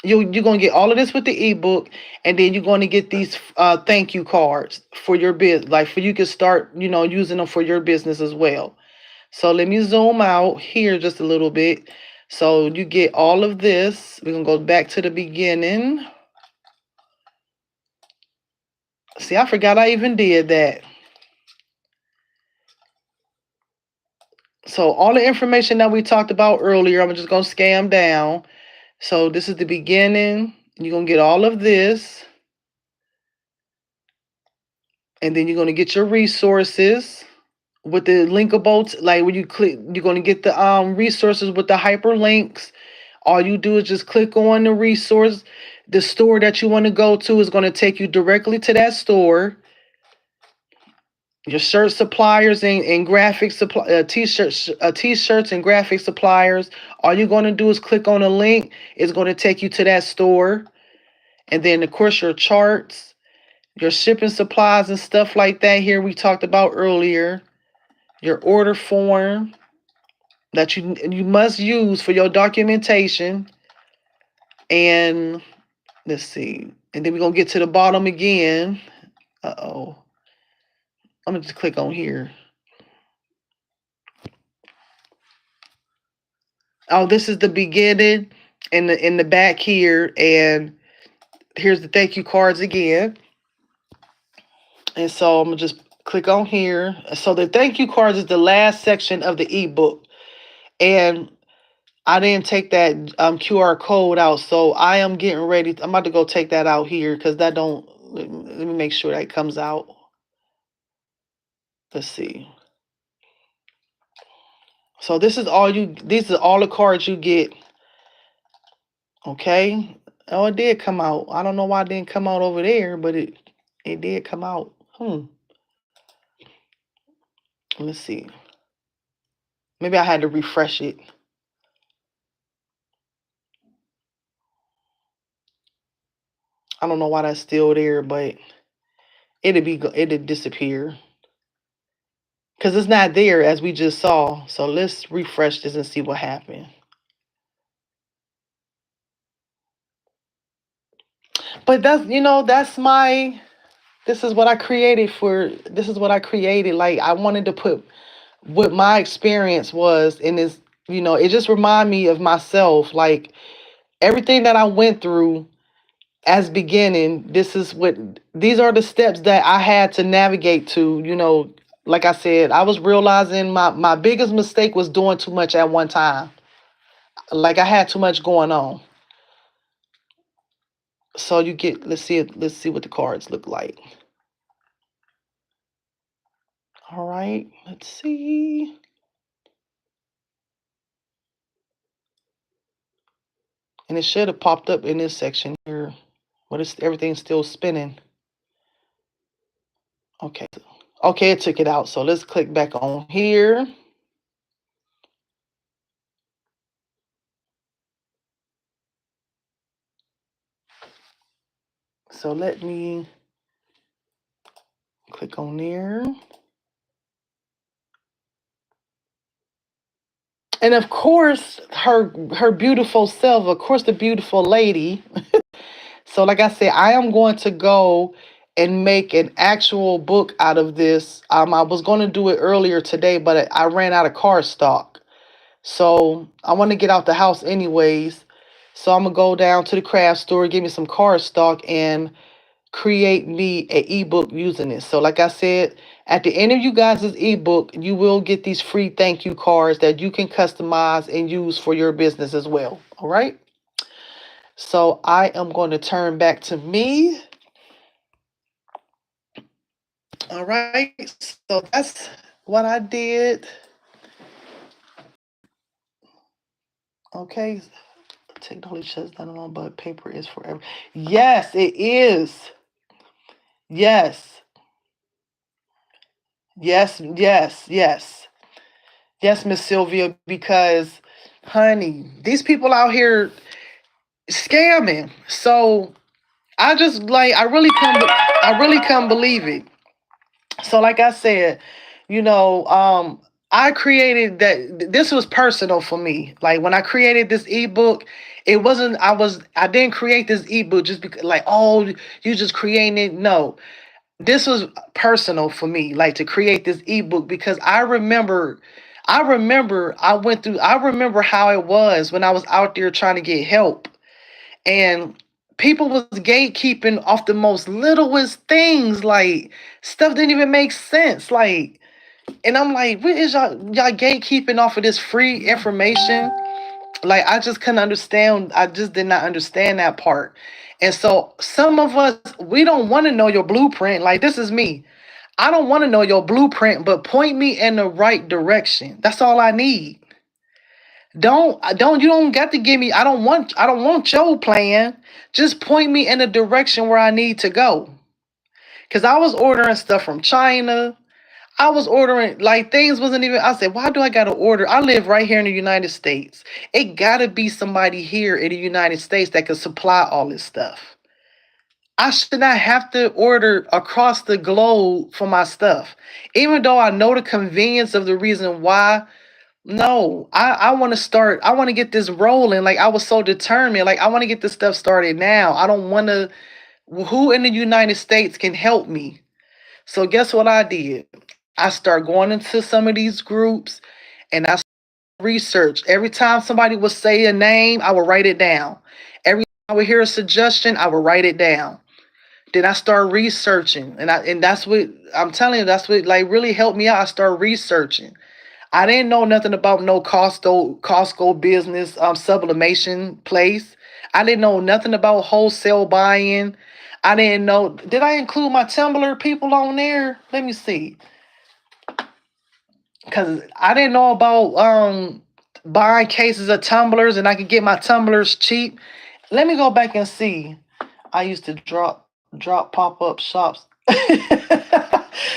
you're going to get all of this with the ebook, and then you're going to get these thank you cards for your business, like for you can start, using them for your business as well. So let me zoom out here just a little bit. So you get all of this. We're going to go back to the beginning. See, I forgot I even did that. So all the information that we talked about earlier, I'm just going to scan down. So this is the beginning. You're going to get all of this. And then you're going to get your resources with the linkables. Like when you click, you're going to get the resources with the hyperlinks All you do is just click on the resource. The store that you want to go to is going to take you directly to that store. Your shirt suppliers and graphic supply t-shirts and graphic suppliers. All you're going to do is click on a link. It's going to take you to that store. And then of course your charts, your shipping supplies and stuff like that here we talked about earlier. Your order form that you must use for your documentation. And let's see. And then we're going to get to the bottom again. Uh-oh. I'm going to just click on here. Oh, this is the beginning and in the back here. And here's the thank you cards again. And so I'm going to just click on here. So the thank you cards is the last section of the ebook. And I didn't take that QR code out. So I am getting ready. I'm about to go take that out here because that don't, let me make sure that comes out. Let's see. So these are all the cards you get. Okay. Oh, it did come out. I don't know why it didn't come out over there, but it did come out. Let's see. Maybe I had to refresh it. I don't know why that's still there, but it'll disappear. Because it's not there as we just saw. So let's refresh this and see what happened. But this is what I created this is what I created. Like I wanted to put what my experience was in this, it just reminded me of myself. Like everything that I went through as beginning, these are the steps that I had to navigate to, like I said, I was realizing my biggest mistake was doing too much at one time. Like I had too much going on. So let's see what the cards look like. All right, let's see. And it should have popped up in this section here, but everything's still spinning. Okay. Okay, it took it out. So let's click back on here. So let me click on there. And of course, her beautiful self, of course, the beautiful lady. So like I said, I am going to go and make an actual book out of this. I was going to do it earlier today, but I ran out of card stock. So I want to get out the house anyways. So I'm gonna go down to the craft store, give me some card stock, and create me an ebook using this. So like I said, at the end of you guys' ebook, you will get these free thank you cards that you can customize and use for your business as well. All right. So I am going to turn back to me. All right. So that's what I did. Okay. Technology shuts down alone, but paper is forever. Yes, it is. Yes. Yes, yes, yes. Yes, Miss Sylvia, because honey, these people out here scamming. So I really can't believe it. So like I said, I created that this was personal for me. Like when I created this ebook, it wasn't I didn't create this ebook just because like, oh, you just creating it. No. This was personal for me, like to create this ebook because I remember how it was when I was out there trying to get help. And people was gatekeeping off the most littlest things, like stuff didn't even make sense. Like, and I'm like, what is y'all gatekeeping off of this free information? Like I just couldn't understand. I just did not understand that part. And so some of us, we don't want to know your blueprint. Like this is me. I don't want to know your blueprint, but point me in the right direction. That's all I need. You don't got to give me. I don't want your plan. Just point me in the direction where I need to go. Cause I was ordering stuff from China. I was ordering like things wasn't even. I said, why do I gotta order? I live right here in the United States. It gotta be somebody here in the United States that can supply all this stuff. I should not have to order across the globe for my stuff. Even though I know the convenience of the reason why. No, I want to start. I want to get this rolling. Like I was so determined. Like I want to get this stuff started now. I don't want to. Who in the United States can help me? So guess what I did? I start going into some of these groups and I research. Every time somebody would say a name, I would write it down. Every time I would hear a suggestion, I would write it down. Then I start researching, and that's what I'm telling you. That's what like really helped me out. I start researching. I didn't know nothing about no Costco business sublimation place. I didn't know nothing about wholesale buying. I didn't know. Did I include my Tumblr people on there? Let me see. Cause I didn't know about buying cases of tumblers and I could get my tumblers cheap. Let me go back and see. I used to drop pop-up shops.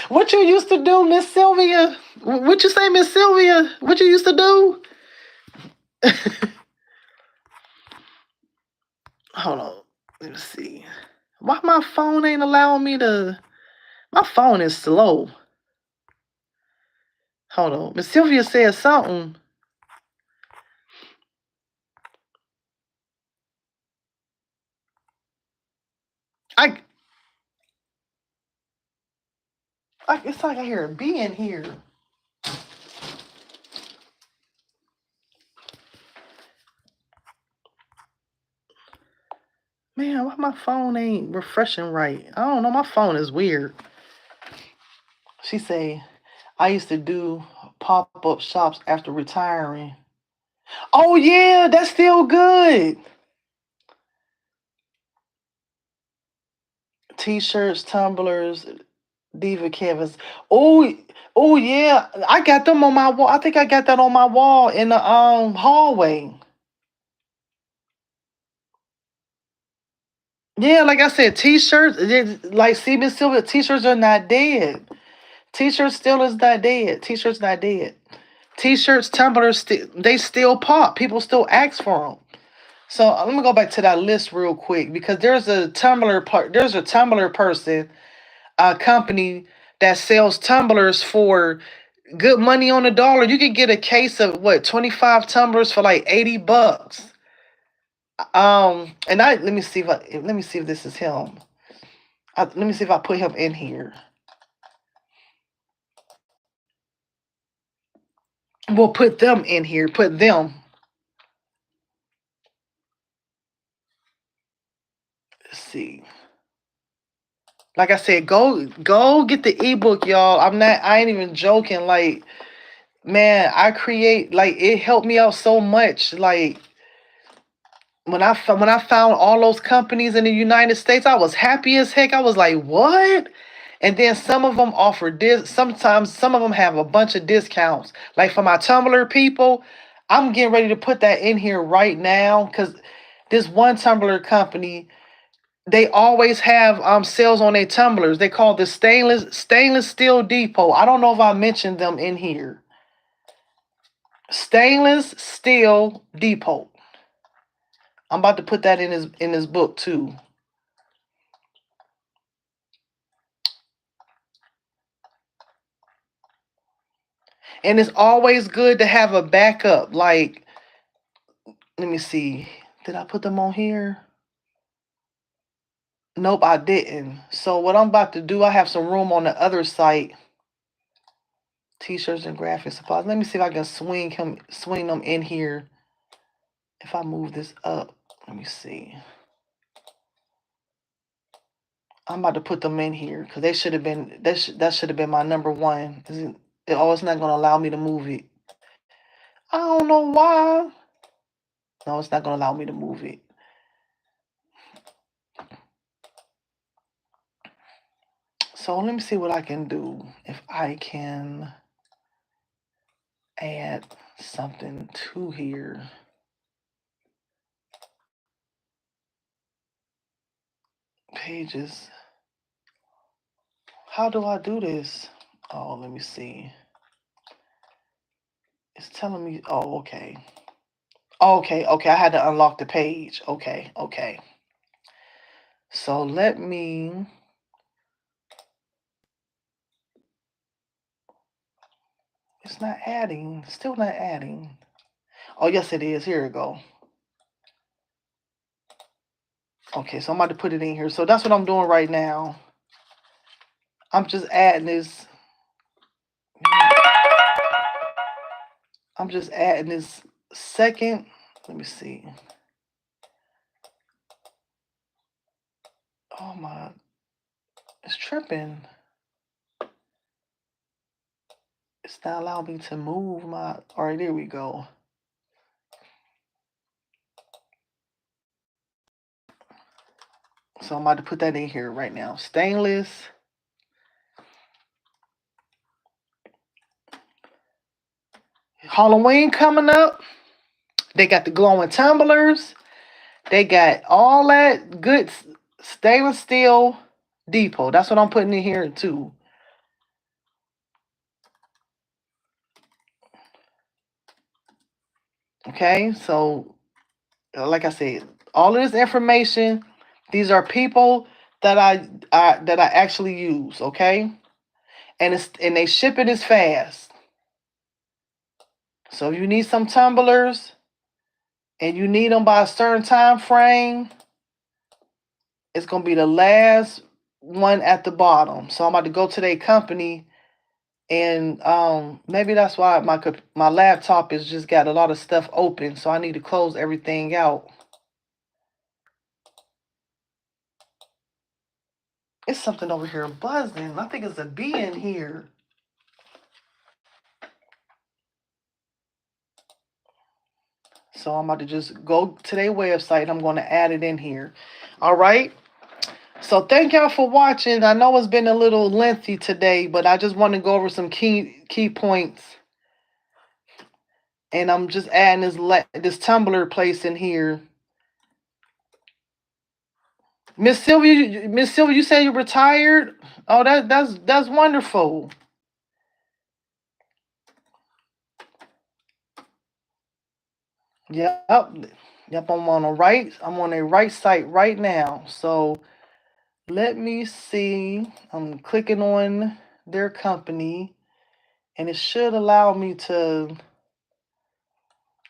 What you used to do, Miss Sylvia? What you say, Miss Sylvia? What you used to do? Hold on. Let me see. Why my phone ain't allowing me to? My phone is slow. Hold on. Miss Sylvia said something. I, it's like I hear a bee in here. Man, why my phone ain't refreshing right? I don't know. My phone is weird. She say, I used to do pop-up shops after retiring. Oh yeah, that's still good. T-shirts, tumblers, diva canvas. Oh, oh yeah, I got them on my wall. I think I got that on my wall in the hallway. Yeah, like I said, t-shirts, like Steven Silver, t-shirts are not dead. T-shirts still is not dead. T-shirts not dead. T-shirts, tumblers, they still pop. People still ask for them. So let me go back to that list real quick because there's a Tumblr person, a company that sells tumblers for good money on the dollar. You could get a case of what 25 tumblers for like $80. And I let me see if this is him. Let me see if I put him in here. We'll put them in here. Put them. Let's see. Like I said, go get the ebook, y'all. I ain't even joking. Like, man, I create like it helped me out so much. Like when I found all those companies in the United States, I was happy as heck. I was like, what? And then some of them offer this. Sometimes some of them have a bunch of discounts. Like for my Tumblr people, I'm getting ready to put that in here right now because this one Tumblr company, they always have sales on their tumblers. They call the stainless steel depot. I don't know if I mentioned them in here. Stainless steel depot. I'm about to put that in his book too. And it's always good to have a backup. Like, let me see. Did I put them on here? Nope, I didn't. So what I'm about to do, I have some room on the other site. T-shirts and graphic supplies. Let me see if I can swing them in here. If I move this up, let me see. I'm about to put them in here because they should have been that should have been my number one. Oh, it's not gonna allow me to move it. I don't know why. No, it's not gonna allow me to move it. So let me see what I can do. If I can add. something to here. Pages. How do I do this? Oh, let me see. It's telling me, oh, okay. Okay, I had to unlock the page. Okay. So let me, it's not adding, still not adding. Oh, yes, it is. Here we go. Okay, so I'm about to put it in here. So that's what I'm doing right now. I'm just adding this. I'm just adding this second. Let me see. Oh my, it's tripping. It's not allowing me to move my, all right, there we go. So I'm about to put that in here right now. Stainless. Halloween coming up. They got the glowing tumblers. They got all that good stainless steel depot. That's what I'm putting in here too. Okay, so like I said, all of this information, these are people that I actually use. Okay, and they ship it as fast. So if you need some tumblers and you need them by a certain time frame, it's gonna be the last one at the bottom. So I'm about to go to their company, and maybe that's why my laptop has just got a lot of stuff open. So I need to close everything out. It's something over here buzzing. I think it's a bee in here. So I'm about to just go to their website. I'm going to add it in here. All right. So thank y'all for watching. I know it's been a little lengthy today, but I just want to go over some key points. And I'm just adding this Tumblr place in here. Miss Sylvia, you say you retired? Oh, that's wonderful. Yep. I'm on a right site right now. So let me see. I'm clicking on their company, and it should allow me to.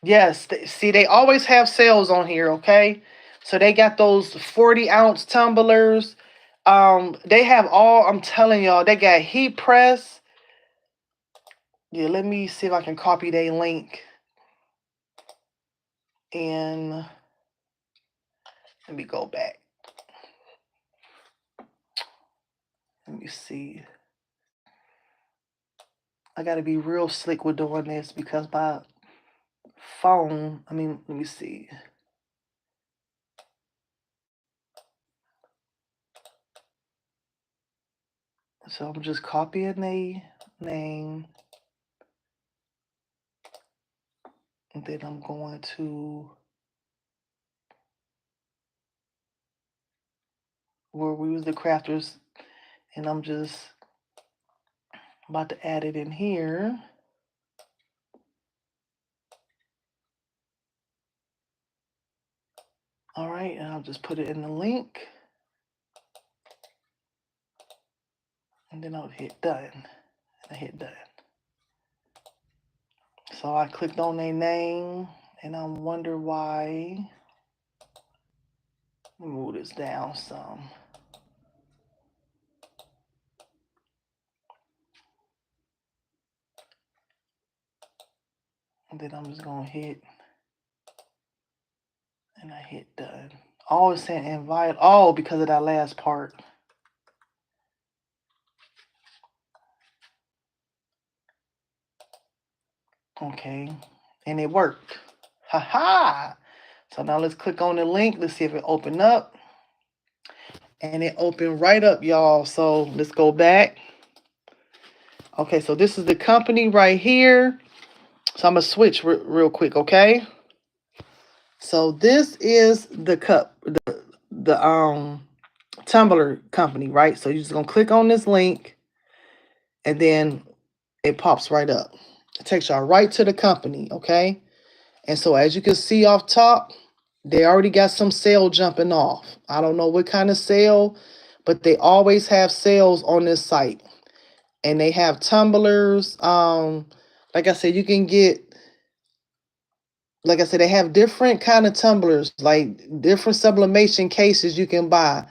Yes, see, they always have sales on here. Okay, so they got those 40-ounce tumblers. They have all. I'm telling y'all, they got heat press. Yeah, let me see if I can copy their link. And let me go back. Let me see. I got to be real slick with doing this because my phone, let me see. So I'm just copying the name. And then I'm going to where we use the crafters. And I'm just about to add it in here. All right, and I'll just put it in the link. And then I'll hit done. And I hit done. So I clicked on their name, and I wonder why. Let me move this down some. And then I'm just going to hit, and I hit done. Always saying invite, because of that last part. Okay, and it worked. Haha! So now let's click on the link. Let's see if it opened up. And it opened right up, y'all. So let's go back. Okay, so this is the company right here. So I'm gonna switch real quick, okay? So this is the cup, the tumbler company, right? So you're just gonna click on this link, and then it pops right up. It takes y'all right to the company, okay? And so as you can see off top, they already got some sale jumping off. I don't know what kind of sale, but they always have sales on this site. And they have tumblers. Like I said, you can get, like I said, they have different kind of tumblers, like different sublimation cases you can buy.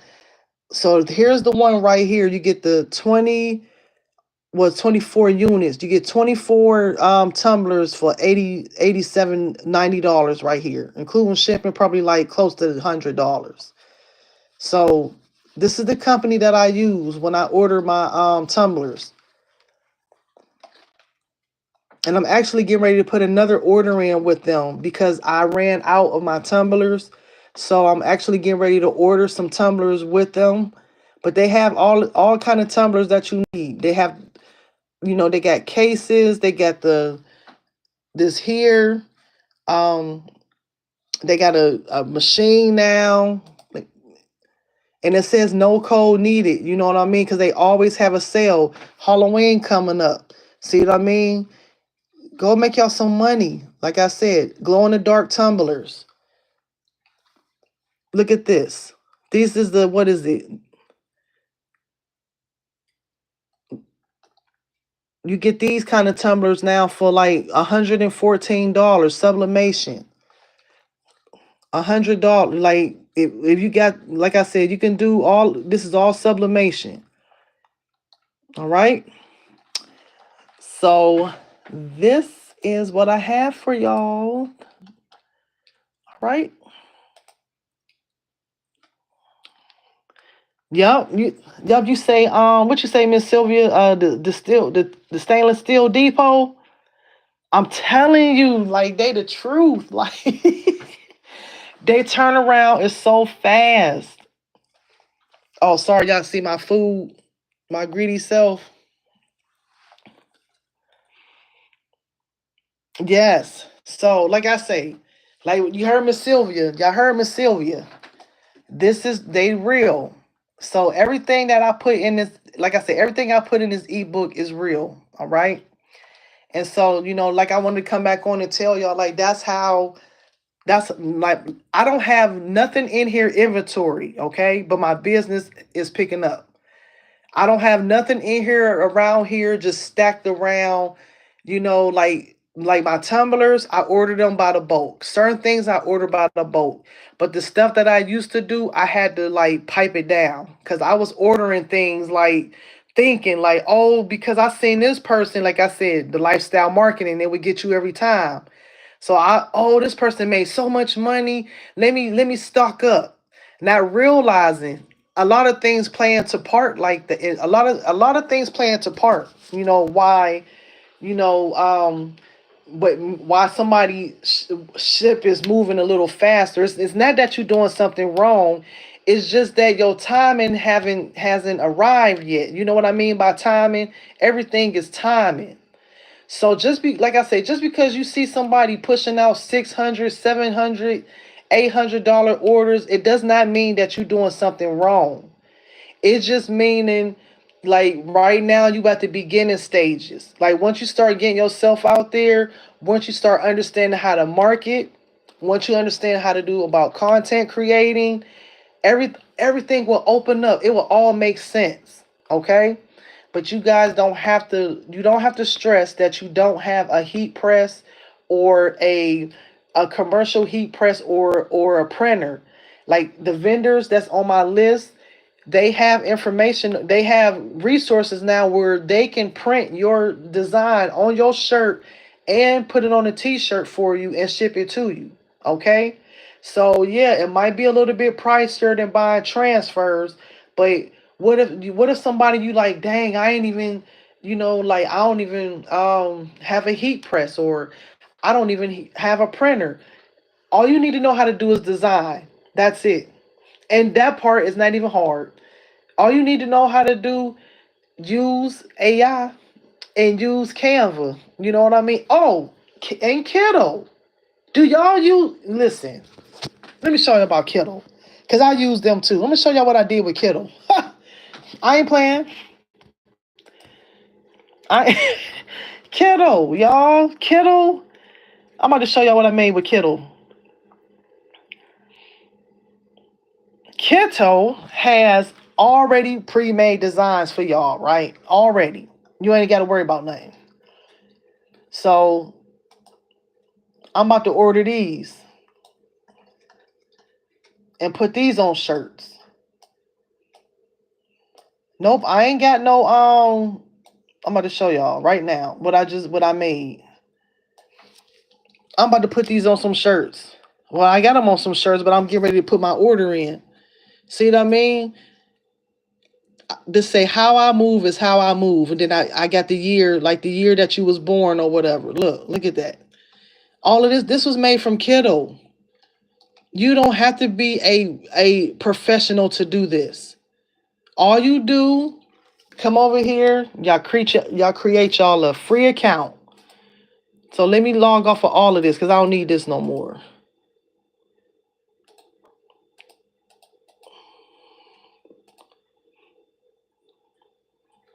So here's the one right here. You get the 24 units. You get 24 tumblers for 80, 87, $90 right here, including shipping, probably like close to $100. So this is the company that I use when I order my tumblers. And I'm actually getting ready to put another order in with them because I ran out of my tumblers. So I'm actually getting ready to order some tumblers with them. But they have all kind of tumblers that you need. They have, they got cases, they got this here. Um, they got a machine now. And it says no code needed. You know what I mean? Because they always have a sale. Halloween coming up. See what I mean? Go make y'all some money. Like I said, glow in the dark tumblers. Look at this. This is what is it? You get these kind of tumblers now for like $114 sublimation. $100. Like if you got, like I said, you can do all, this is all sublimation. All right. So this is what I have for y'all. All right. Yep, you say what you say, Miss Sylvia? The stainless steel depot. I'm telling you, like they the truth. Like they turn around is so fast. Oh, sorry, y'all see my food, my greedy self. Yes. So, like I say, like you heard Miss Sylvia, y'all heard Miss Sylvia. This is they real. So everything that I put in this, like I said, everything I put in this ebook is real. All right. And so, like I wanted to come back on and tell y'all, like that's like I don't have nothing in here inventory, okay? But my business is picking up. I don't have nothing in here around here just stacked around, like my tumblers, I ordered them by the bulk. Certain things I order by the bulk. But the stuff that I used to do, I had to like pipe it down because I was ordering things like thinking like, oh, because I seen this person, like I said, the lifestyle marketing, they would get you every time. So this person made so much money. Let me stock up. Not realizing a lot of things play into part like the a lot of things play into part. Why, you know, but why somebody ship is moving a little faster. It's not that you're doing something wrong. It's just that your timing haven't hasn't arrived yet. You know what I mean by timing? Everything is timing. So like I say, just because you see somebody pushing out 600, 700, $800 orders, it does not mean that you're doing something wrong. It's just meaning like right now you at the beginning stages. Like once you start getting yourself out there, once you start understanding how to market, once you understand how to do about content creating, everything will open up. It will all make sense. Okay? But you don't have to stress that you don't have a heat press or a commercial heat press or a printer. Like the vendors that's on my list, they have information, they have resources now where they can print your design on your shirt and put it on a t-shirt for you and ship it to you. Okay? So yeah, it might be a little bit pricier than buying transfers, but what if somebody you like, dang, I ain't even, like I don't even have a heat press or I don't even have a printer. All you need to know how to do is design. That's it. And that part is not even hard. All you need to know how to do, use AI and use Canva. You know what I mean? Oh, And Kittle. Do y'all use? Listen, let me show you about Kittle, cause I use them too. Let me show y'all what I did with Kittle. I ain't playing. I Kittle, y'all. Kittle. I'm about to show y'all what I made with Kittle. Kittle has already pre-made designs for y'all, right? Already. You ain't got to worry about nothing. So I'm about to order these and put these on shirts. Nope, I ain't got no I'm about to show y'all right now what I made. I'm about to put these on some shirts. Well, I got them on some shirts, but I'm getting ready to put my order in. See what I mean? Just say how I move is how I move. And then I got the year, like the year that you was born or whatever. Look at that. All of this was made from Kittle. You don't have to be a professional to do this. All you do, come over here, y'all create y'all a free account. So let me log off of all of this because I don't need this no more.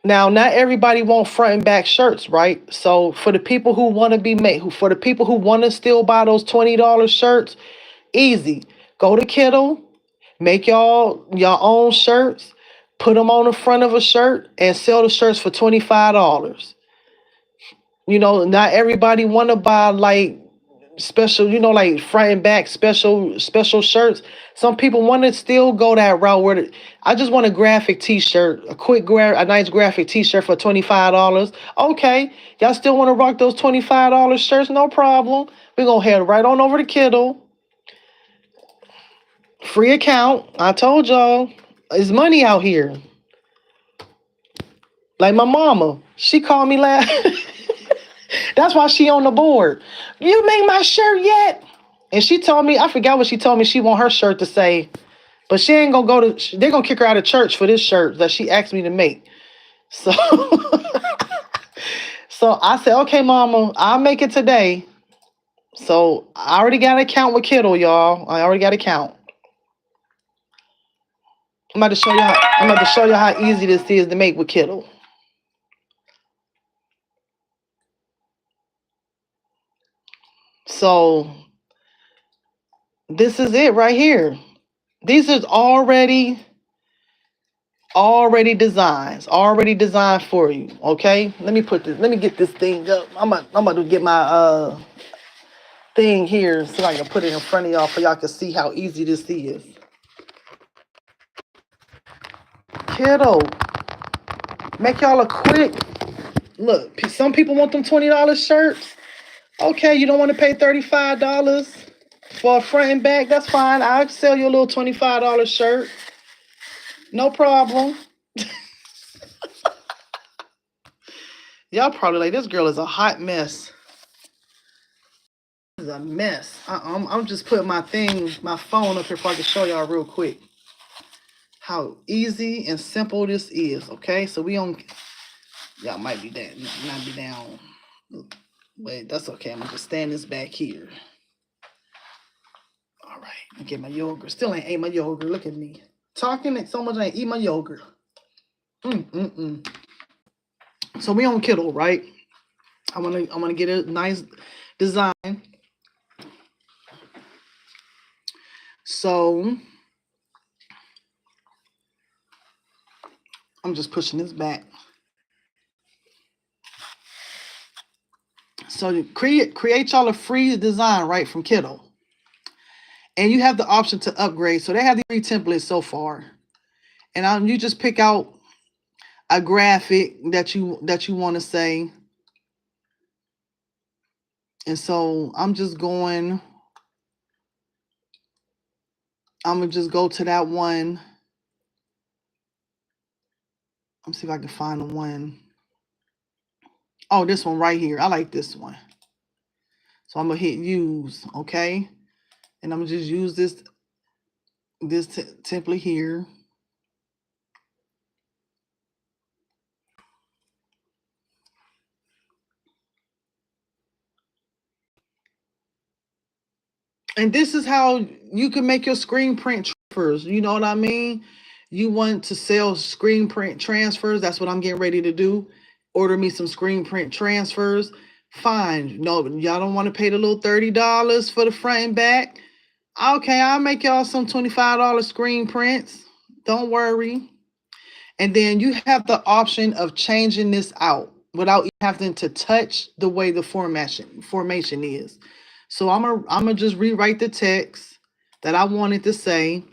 Now, not everybody want front and back shirts, right? So for the people who want to be made, for the people who want to still buy those $20 shirts, easy. Go to Kittle, make y'all your own shirts, put them on the front of a shirt, and sell the shirts for $25. You know, not everybody want to buy like special, like front and back special shirts. Some people want to still go that route where I just want a graphic t-shirt, a nice graphic t-shirt for $25. Okay, y'all still want to rock those $25 shirts? No problem. We're gonna head right on over to Kittle. Free account. I told y'all, it's money out here. Like my mama, she called me last. That's why she on the board. You made my shirt yet? And she told me, I forgot what she told me she want her shirt to say, but she ain't gonna go to, they're gonna kick her out of church for this shirt that she asked me to make. So, so I said, okay, mama, I'll make it today. So I already got an account with Kittle, y'all. I already got an account. I'm about to show you how easy this is to make with Kittle. So this is it right here. These is already designed for you. Okay, let me get this thing up. I'm about to get my thing here so I can put it in front of y'all so y'all can see how easy this is. Kiddo, make y'all a quick look. Some people want them $20 shirts. Okay, you don't want to pay $35 for a front and back. That's fine. I'll sell you a little $25 shirt. No problem. Y'all probably like, this girl is a hot mess. This is a mess. I'm just putting my phone up here so I can show y'all real quick how easy and simple this is. Okay, so y'all might be down. Wait, that's okay. I'm gonna just stand this back here. All right, I get my yogurt. Still ain't ate my yogurt. Look at me talking it so much. I ain't eat my yogurt. So we on Kittle, right? I wanna get a nice design. So I'm just pushing this back. So create y'all a free design right from Kittle, and you have the option to upgrade. So they have the free templates so far, and you just pick out a graphic that you want to say. And so I'm gonna just go to that one. Let me see if I can find the one. Oh, this one right here. I like this one. So I'm gonna hit use, okay? And I'm gonna just use this template here. And this is how you can make your screen print transfers. You know what I mean? You want to sell screen print transfers. That's what I'm getting ready to do. Order me some screen print transfers. Fine. No, y'all don't want to pay the little $30 for the front and back. Okay, I'll make y'all some $25 screen prints. Don't worry. And then you have the option of changing this out without having to touch the way the formation is. So I'm gonna just rewrite the text that I wanted to say,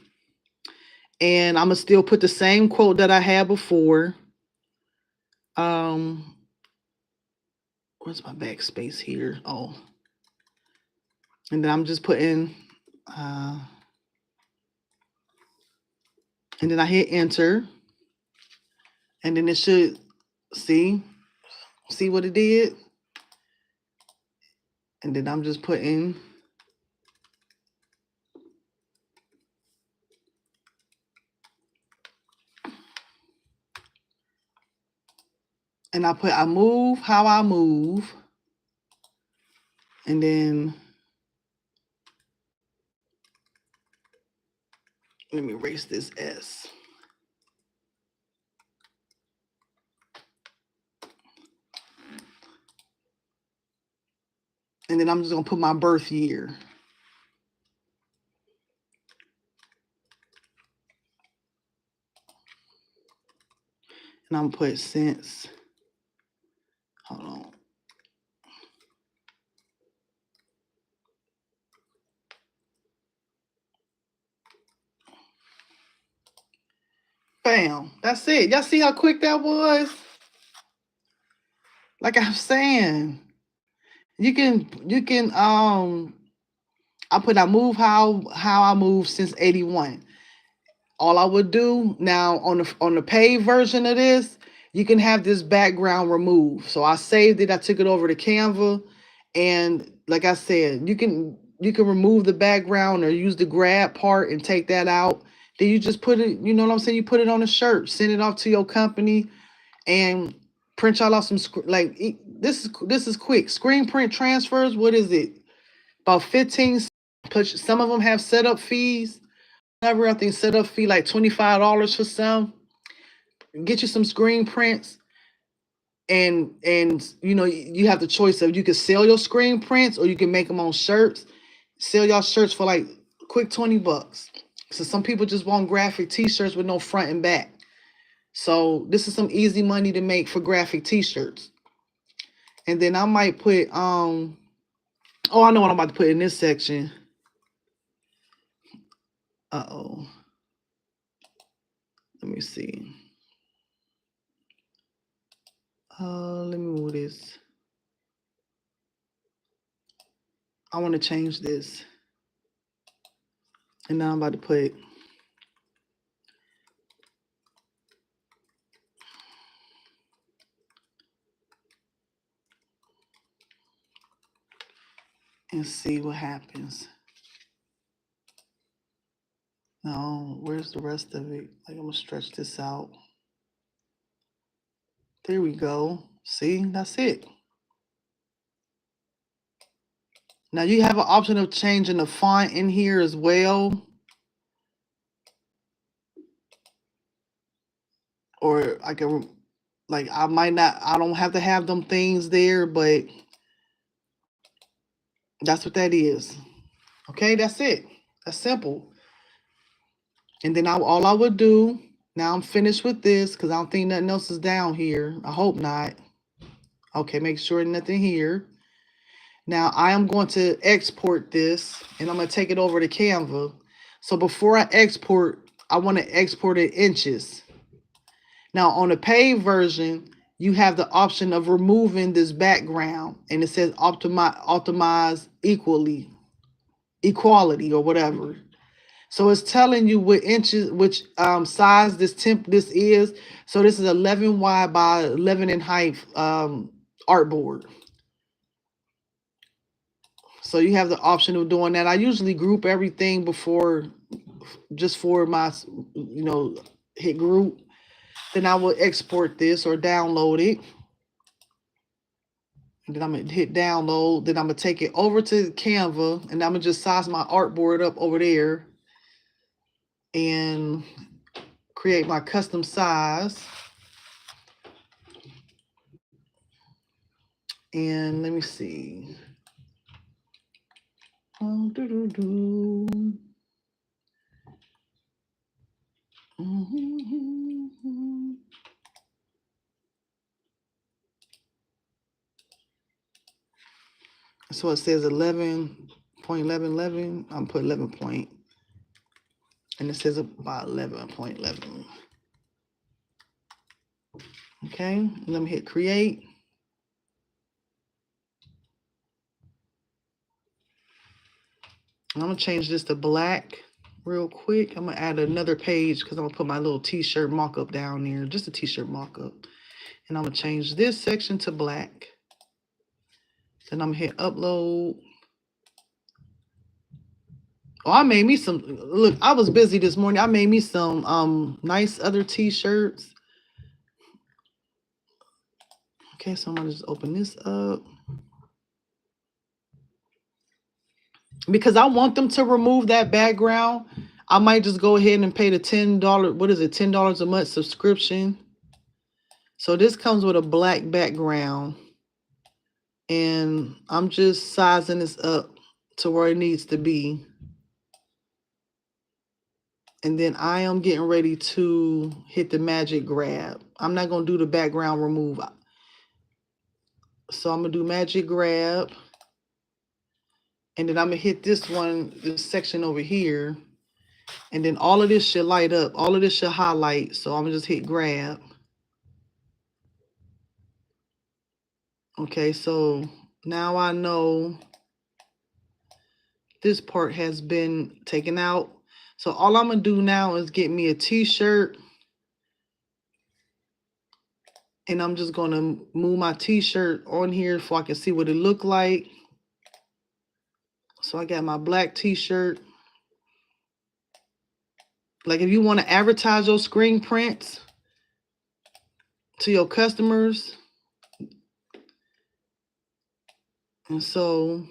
and I'm gonna still put the same quote that I had before. Um, where's my backspace here? Oh, and then I'm just putting, uh, and then I hit enter, and then it should see what it did, and then I'm just putting. And I move how I move. And then let me erase this S. And then I'm just gonna put my birth year. And I'm gonna put since, hold on. Bam, that's it. Y'all see how quick that was? Like I'm saying, you can I move how I move since 81. All I would do now on the paid version of this, you can have this background removed. So I saved it, I took it over to Canva, and like I said, you can remove the background or use the grab part and take that out. Then you just put it, you know what I'm saying? You put it on a shirt, send it off to your company, and print y'all off some this is quick. Screen print transfers, what is it? About 15. Some of them have setup fees. I think setup fee like $25 for some. Get you some screen prints, and you have the choice of, you can sell your screen prints or you can make them on shirts. Sell y'all shirts for like quick $20. So some people just want graphic t-shirts with no front and back. So this is some easy money to make for graphic t-shirts. And then I might put oh, I know what I'm about to put in this section. Uh-oh. Let me see. Let me move this. I want to change this. And now I'm about to put and see what happens. Now, where's the rest of it? Like, I'm gonna stretch this out. There we go. See, that's it. Now you have an option of changing the font in here as well. Or I can, like, I don't have to have them things there, but that's what that is. Okay, that's it. That's simple. And then all I would do, now I'm finished with this because I don't think nothing else is down here. I hope not. Okay, make sure nothing here. Now I am going to export this and I'm going to take it over to Canva. So before I export, I want to export it inches. Now on the paid version, you have the option of removing this background and it says optimize equality or whatever. So it's telling you what inches, which size this is. So this is 11 wide by 11 in height artboard. So you have the option of doing that. I usually group everything before, just for my, hit group. Then I will export this or download it. And then I'm gonna hit download. Then I'm gonna take it over to Canva, and I'm gonna just size my artboard up over there and create my custom size. And let me see. Oh, So it says 11.1111. I'm put 11 point, and it says about 11.11. Okay, let me hit create. I'm gonna change this to black real quick. I'm gonna add another page because I'm gonna put my little t-shirt mock-up down there, just a t-shirt mock-up. And I'm gonna change this section to black. Then I'm gonna hit upload. Oh, I made me some, look, I was busy this morning. I made me some nice other t-shirts. Okay, so I'm gonna just open this up. Because I want them to remove that background. I might just go ahead and pay the $10, what is it, $10 a month subscription. So this comes with a black background. And I'm just sizing this up to where it needs to be. And then I am getting ready to hit the magic grab. I'm not going to do the background remove. So I'm going to do magic grab. And then I'm going to hit this one, this section over here. And then all of this should light up. All of this should highlight. So I'm going to just hit grab. Okay, so now I know this part has been taken out. So all I'm going to do now is get me a t-shirt. And I'm just going to move my t-shirt on here so I can see what it look like. So I got my black t-shirt. Like if you want to advertise your screen prints to your customers. And so,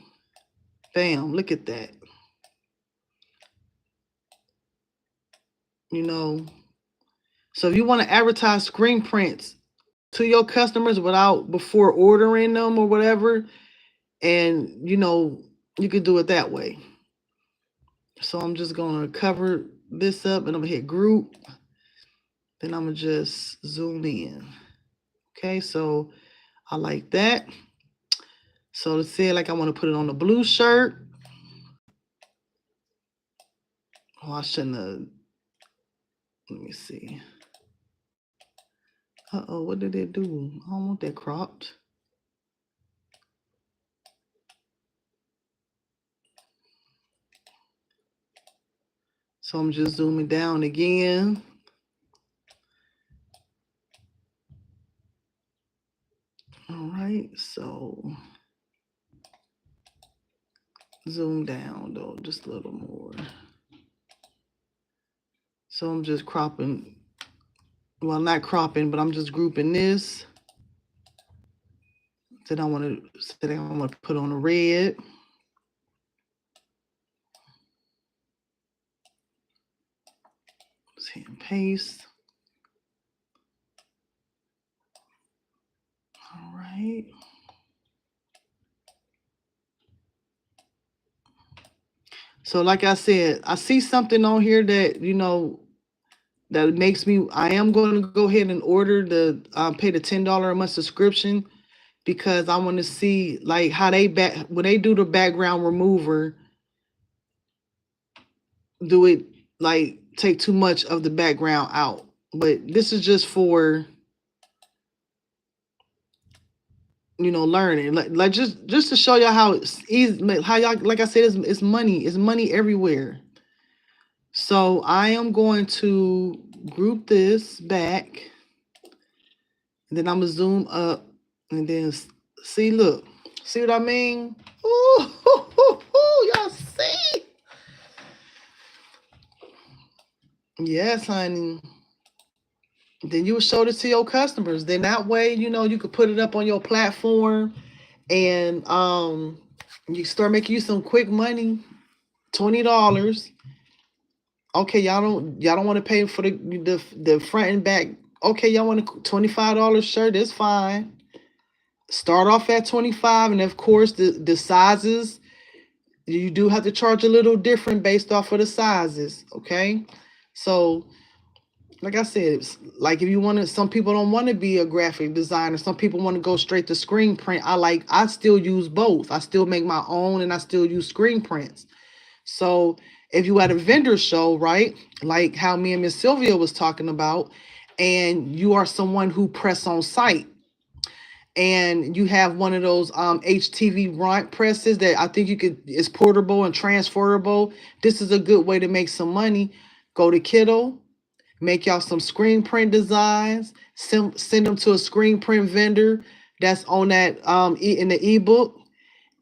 bam, look at that. You know, so if you want to advertise screen prints to your customers before ordering them or whatever, and you know, you could do it that way. So I'm just going to cover this up and I'm going to hit group. Then I'm going to just zoom in. Okay, so I like that. So to say like I want to put it on the blue shirt. Oh, I shouldn't have. Let me see. Uh-oh, what did it do? I don't want that cropped. So I'm just zooming down again. All right, so zoom down though, just a little more. So I'm just cropping, well, not cropping, but I'm just grouping this. Then I want to put on a red. Just hit and paste. All right. So like I said, I see something on here that, you know, that makes me, I am going to go ahead and order pay the $10 a month subscription because I want to see like how when they do the background remover, do it like take too much of the background out. But this is just for, you know, learning, like just to show y'all how it's easy, how y'all, like I said, it's money everywhere. So I am going to group this back, and then I'm gonna zoom up, and then see, look, see what I mean? Ooh, y'all see? Yes, honey. Then you show this to your customers. Then that way, you know, you could put it up on your platform and you start making you some quick money, $20. Okay, y'all don't want to pay for the front and back. Okay, y'all want a $25 shirt? That's fine. Start off at 25, and of course the sizes you do have to charge a little different based off of the sizes. Okay, so like I said, it's like if you want to, some people don't want to be a graphic designer. Some people want to go straight to screen print. I still use both. I still make my own and I still use screen prints. So if you at a vendor show, right, like how me and Miss Sylvia was talking about, and you are someone who press on site, and you have one of those HTV runt presses that I think you could, it's portable and transferable. This is a good way to make some money. Go to Kittle, make y'all some screen print designs, send them to a screen print vendor that's on that in the ebook,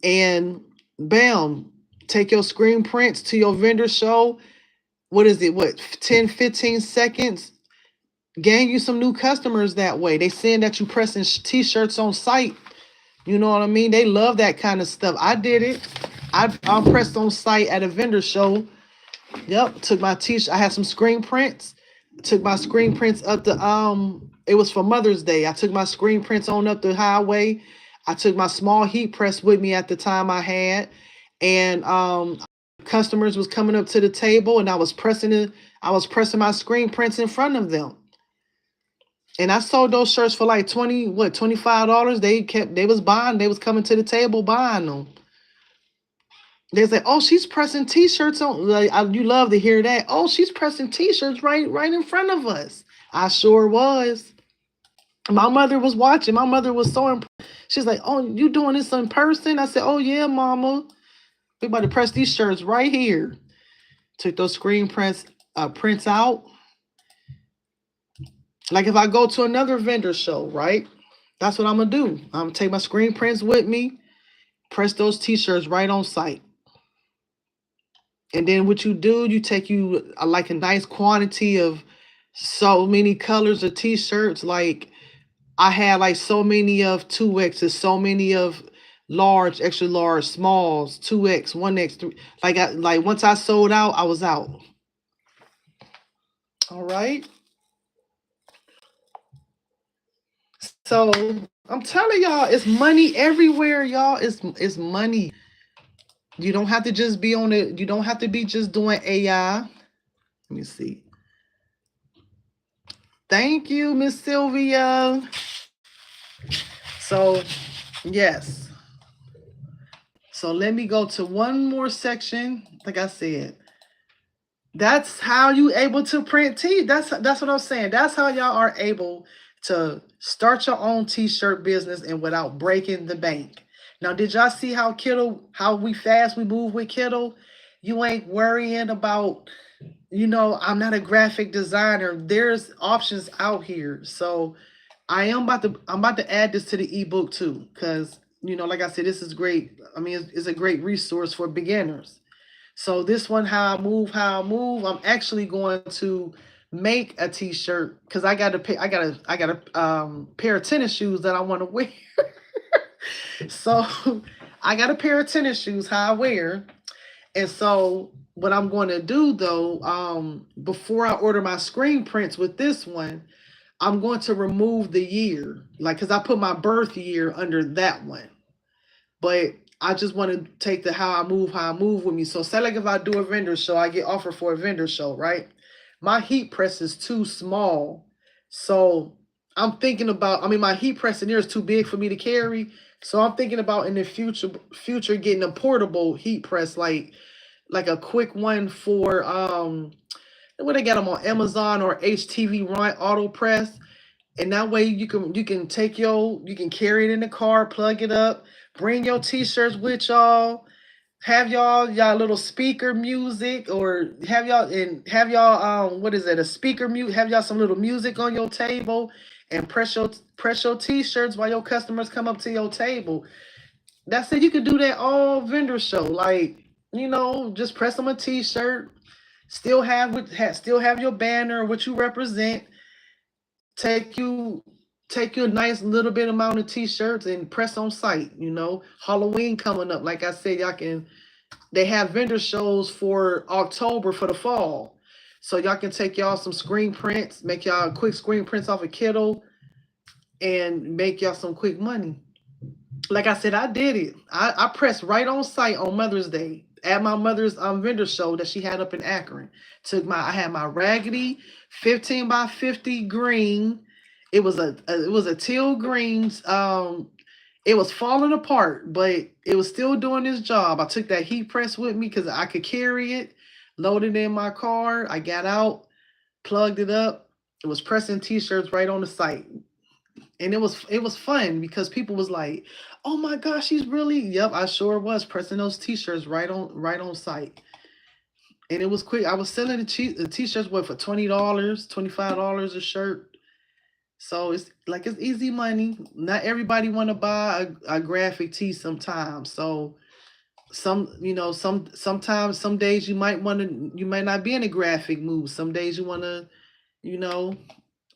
and bam, take your screen prints to your vendor show. What is it? What, 10, 15 seconds? Gain you some new customers that way. They saying that you pressing t-shirts on site. You know what I mean? They love that kind of stuff. I did it. I pressed on site at a vendor show. Yep, took my t-shirt. I had some screen prints. Took my screen prints up the it was for Mother's Day. I took my screen prints on up the highway. I took my small heat press with me at the time I had, and customers was coming up to the table, and I was pressing my screen prints in front of them. And I sold those shirts for like $25. They was buying, they was coming to the table buying them. They say, "Oh, she's pressing t-shirts on." Like, you love to hear that. "Oh, she's pressing t-shirts right in front of us." I sure was. My mother was watching. My mother was so impressed. She's like, "Oh, you doing this in person?" I said, "Oh yeah, mama. We about to press these shirts right here." Took those screen prints out. Like if I go to another vendor show, right? That's what I'm gonna do. I'm gonna take my screen prints with me, press those t-shirts right on site. And then what you do, you take you like a nice quantity of so many colors of t-shirts. Like I had like so many of 2X's, so many of large, extra large, smalls, 2X, 1X, 3. Like once I sold out, I was out. All right. So I'm telling y'all, it's money everywhere, y'all. It's money. You don't have to just be on it. You don't have to be just doing AI. Let me see. Thank you, Miss Sylvia. So, yes. So let me go to one more section. Like I said, that's how you able to print t. That's what I'm saying. That's how y'all are able to start your own t-shirt business and without breaking the bank. Now, did y'all see how how fast we move with Kittle? You ain't worrying about, I'm not a graphic designer. There's options out here. So I'm about to add this to the ebook too, because like I said, this is great. I mean, it's a great resource for beginners. So this one, how I move, I'm actually going to make a t-shirt because I got a pair of tennis shoes that I want to wear. So I got a pair of tennis shoes how I wear. And so what I'm going to do though, before I order my screen prints with this one, I'm going to remove the year, like, because I put my birth year under that one. But I just want to take the how I move with me. So say like if I do a vendor show, I get offered for a vendor show, right? My heat press is too small. So I'm thinking about, I mean, my heat press in here is too big for me to carry. So I'm thinking about in the future getting a portable heat press, like a quick one for what they got them on Amazon or HTV Run Auto Press, and that way you can carry it in the car, plug it up, bring your t-shirts with y'all, have y'all little speaker music, or have y'all what is it, a speaker mute, have y'all some little music on your table, and press your t-shirts while your customers come up to your table. That's it. You can do that all vendor show, like, just press them a t-shirt, still have your banner, what you represent, take you take you a nice little bit amount of t-shirts and press on site. Halloween coming up. Like I said, y'all can they have vendor shows for October for the fall. So y'all can take y'all some screen prints, make y'all quick screen prints off a Kindle, and make y'all some quick money. Like I said, I did it. I pressed right on site on Mother's Day at my mother's vendor show that she had up in Akron. I had my raggedy 15 by 50 green. It was a teal greens. It was falling apart, but it was still doing its job. I took that heat press with me because I could carry it, loaded it in my car. I got out, plugged it up. It was pressing t-shirts right on the site. And it was fun because people was like, "Oh my gosh, she's really..." Yep, I sure was pressing those t-shirts right on site. And it was quick. I was selling the t-shirts for $20, $25 a shirt. So it's easy money. Not everybody want to buy a graphic tee sometimes. So sometimes some days you might not be in a graphic mood. Some days you want to, you know,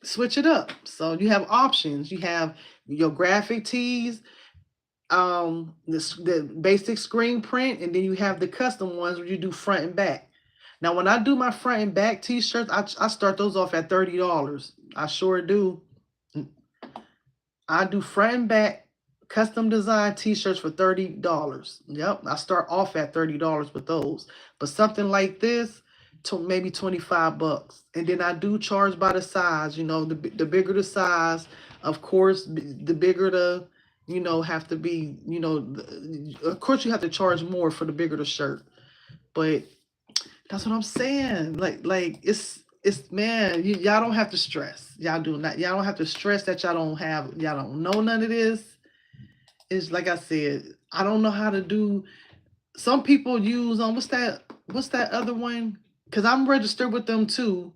switch it up. So you have options. You have your graphic tees, the basic screen print, and then you have the custom ones where you do front and back. Now, when I do my front and back t-shirts, I start those off at $30. I sure do. I do front and back custom design t-shirts for $30. Yep, I start off at $30 with those. But something like this, to maybe $25. And then I do charge by the size. The bigger the size, of course, the bigger the, have to be, of course you have to charge more for the bigger the shirt. But that's what I'm saying. Like it's man, y'all don't have to stress. Y'all do not. Y'all don't have to stress that y'all don't know none of this. It's like I said, I don't know how to do. Some people use what's that other one? Because I'm registered with them too.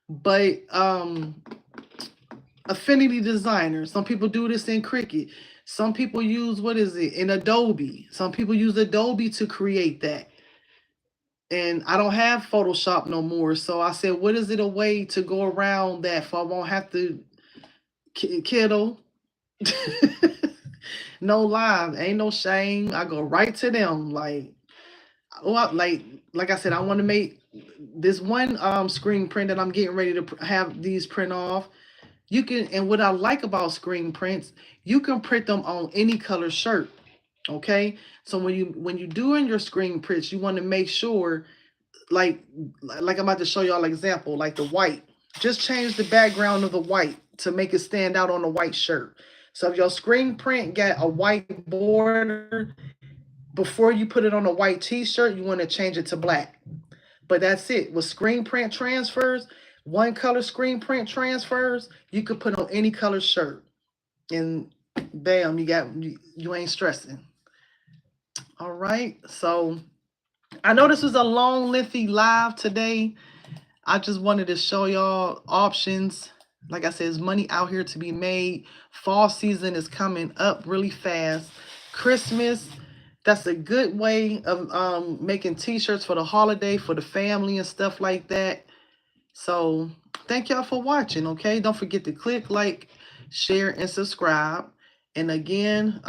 But Affinity Designer. Some people do this in Cricut. Some people use, what is it, in Adobe. Some people use Adobe to create that. And I don't have Photoshop no more. So I said, what is it a way to go around that so I won't have to Kindle? No lie, ain't no shame. I go right to them. Like, like I said, I want to make this one screen print that I'm getting ready to have these print off. And what I like about screen prints, you can print them on any color shirt. Okay, so when you doing your screen prints, you want to make sure, like I'm about to show y'all an example, like the white. Just change the background of the white to make it stand out on the white shirt. So if your screen print got a white border, before you put it on a white t-shirt, you want to change it to black. But that's it. With screen print transfers, one color screen print transfers, you could put on any color shirt. And bam, you ain't stressing. All right. So I know this was a long, lengthy live today. I just wanted to show y'all options. Like I said, there's money out here to be made. Fall season is coming up really fast. Christmas, that's a good way of making t-shirts for the holiday, for the family and stuff like that. So thank y'all for watching, okay? Don't forget to click like, share, and subscribe. And again,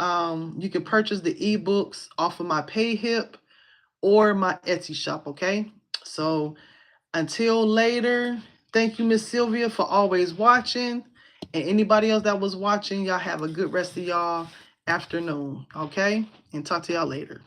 you can purchase the ebooks off of my PayHip or my Etsy shop, okay? So until later, thank you, Miss Sylvia, for always watching. And anybody else that was watching, y'all have a good rest of y'all afternoon, okay? And talk to y'all later.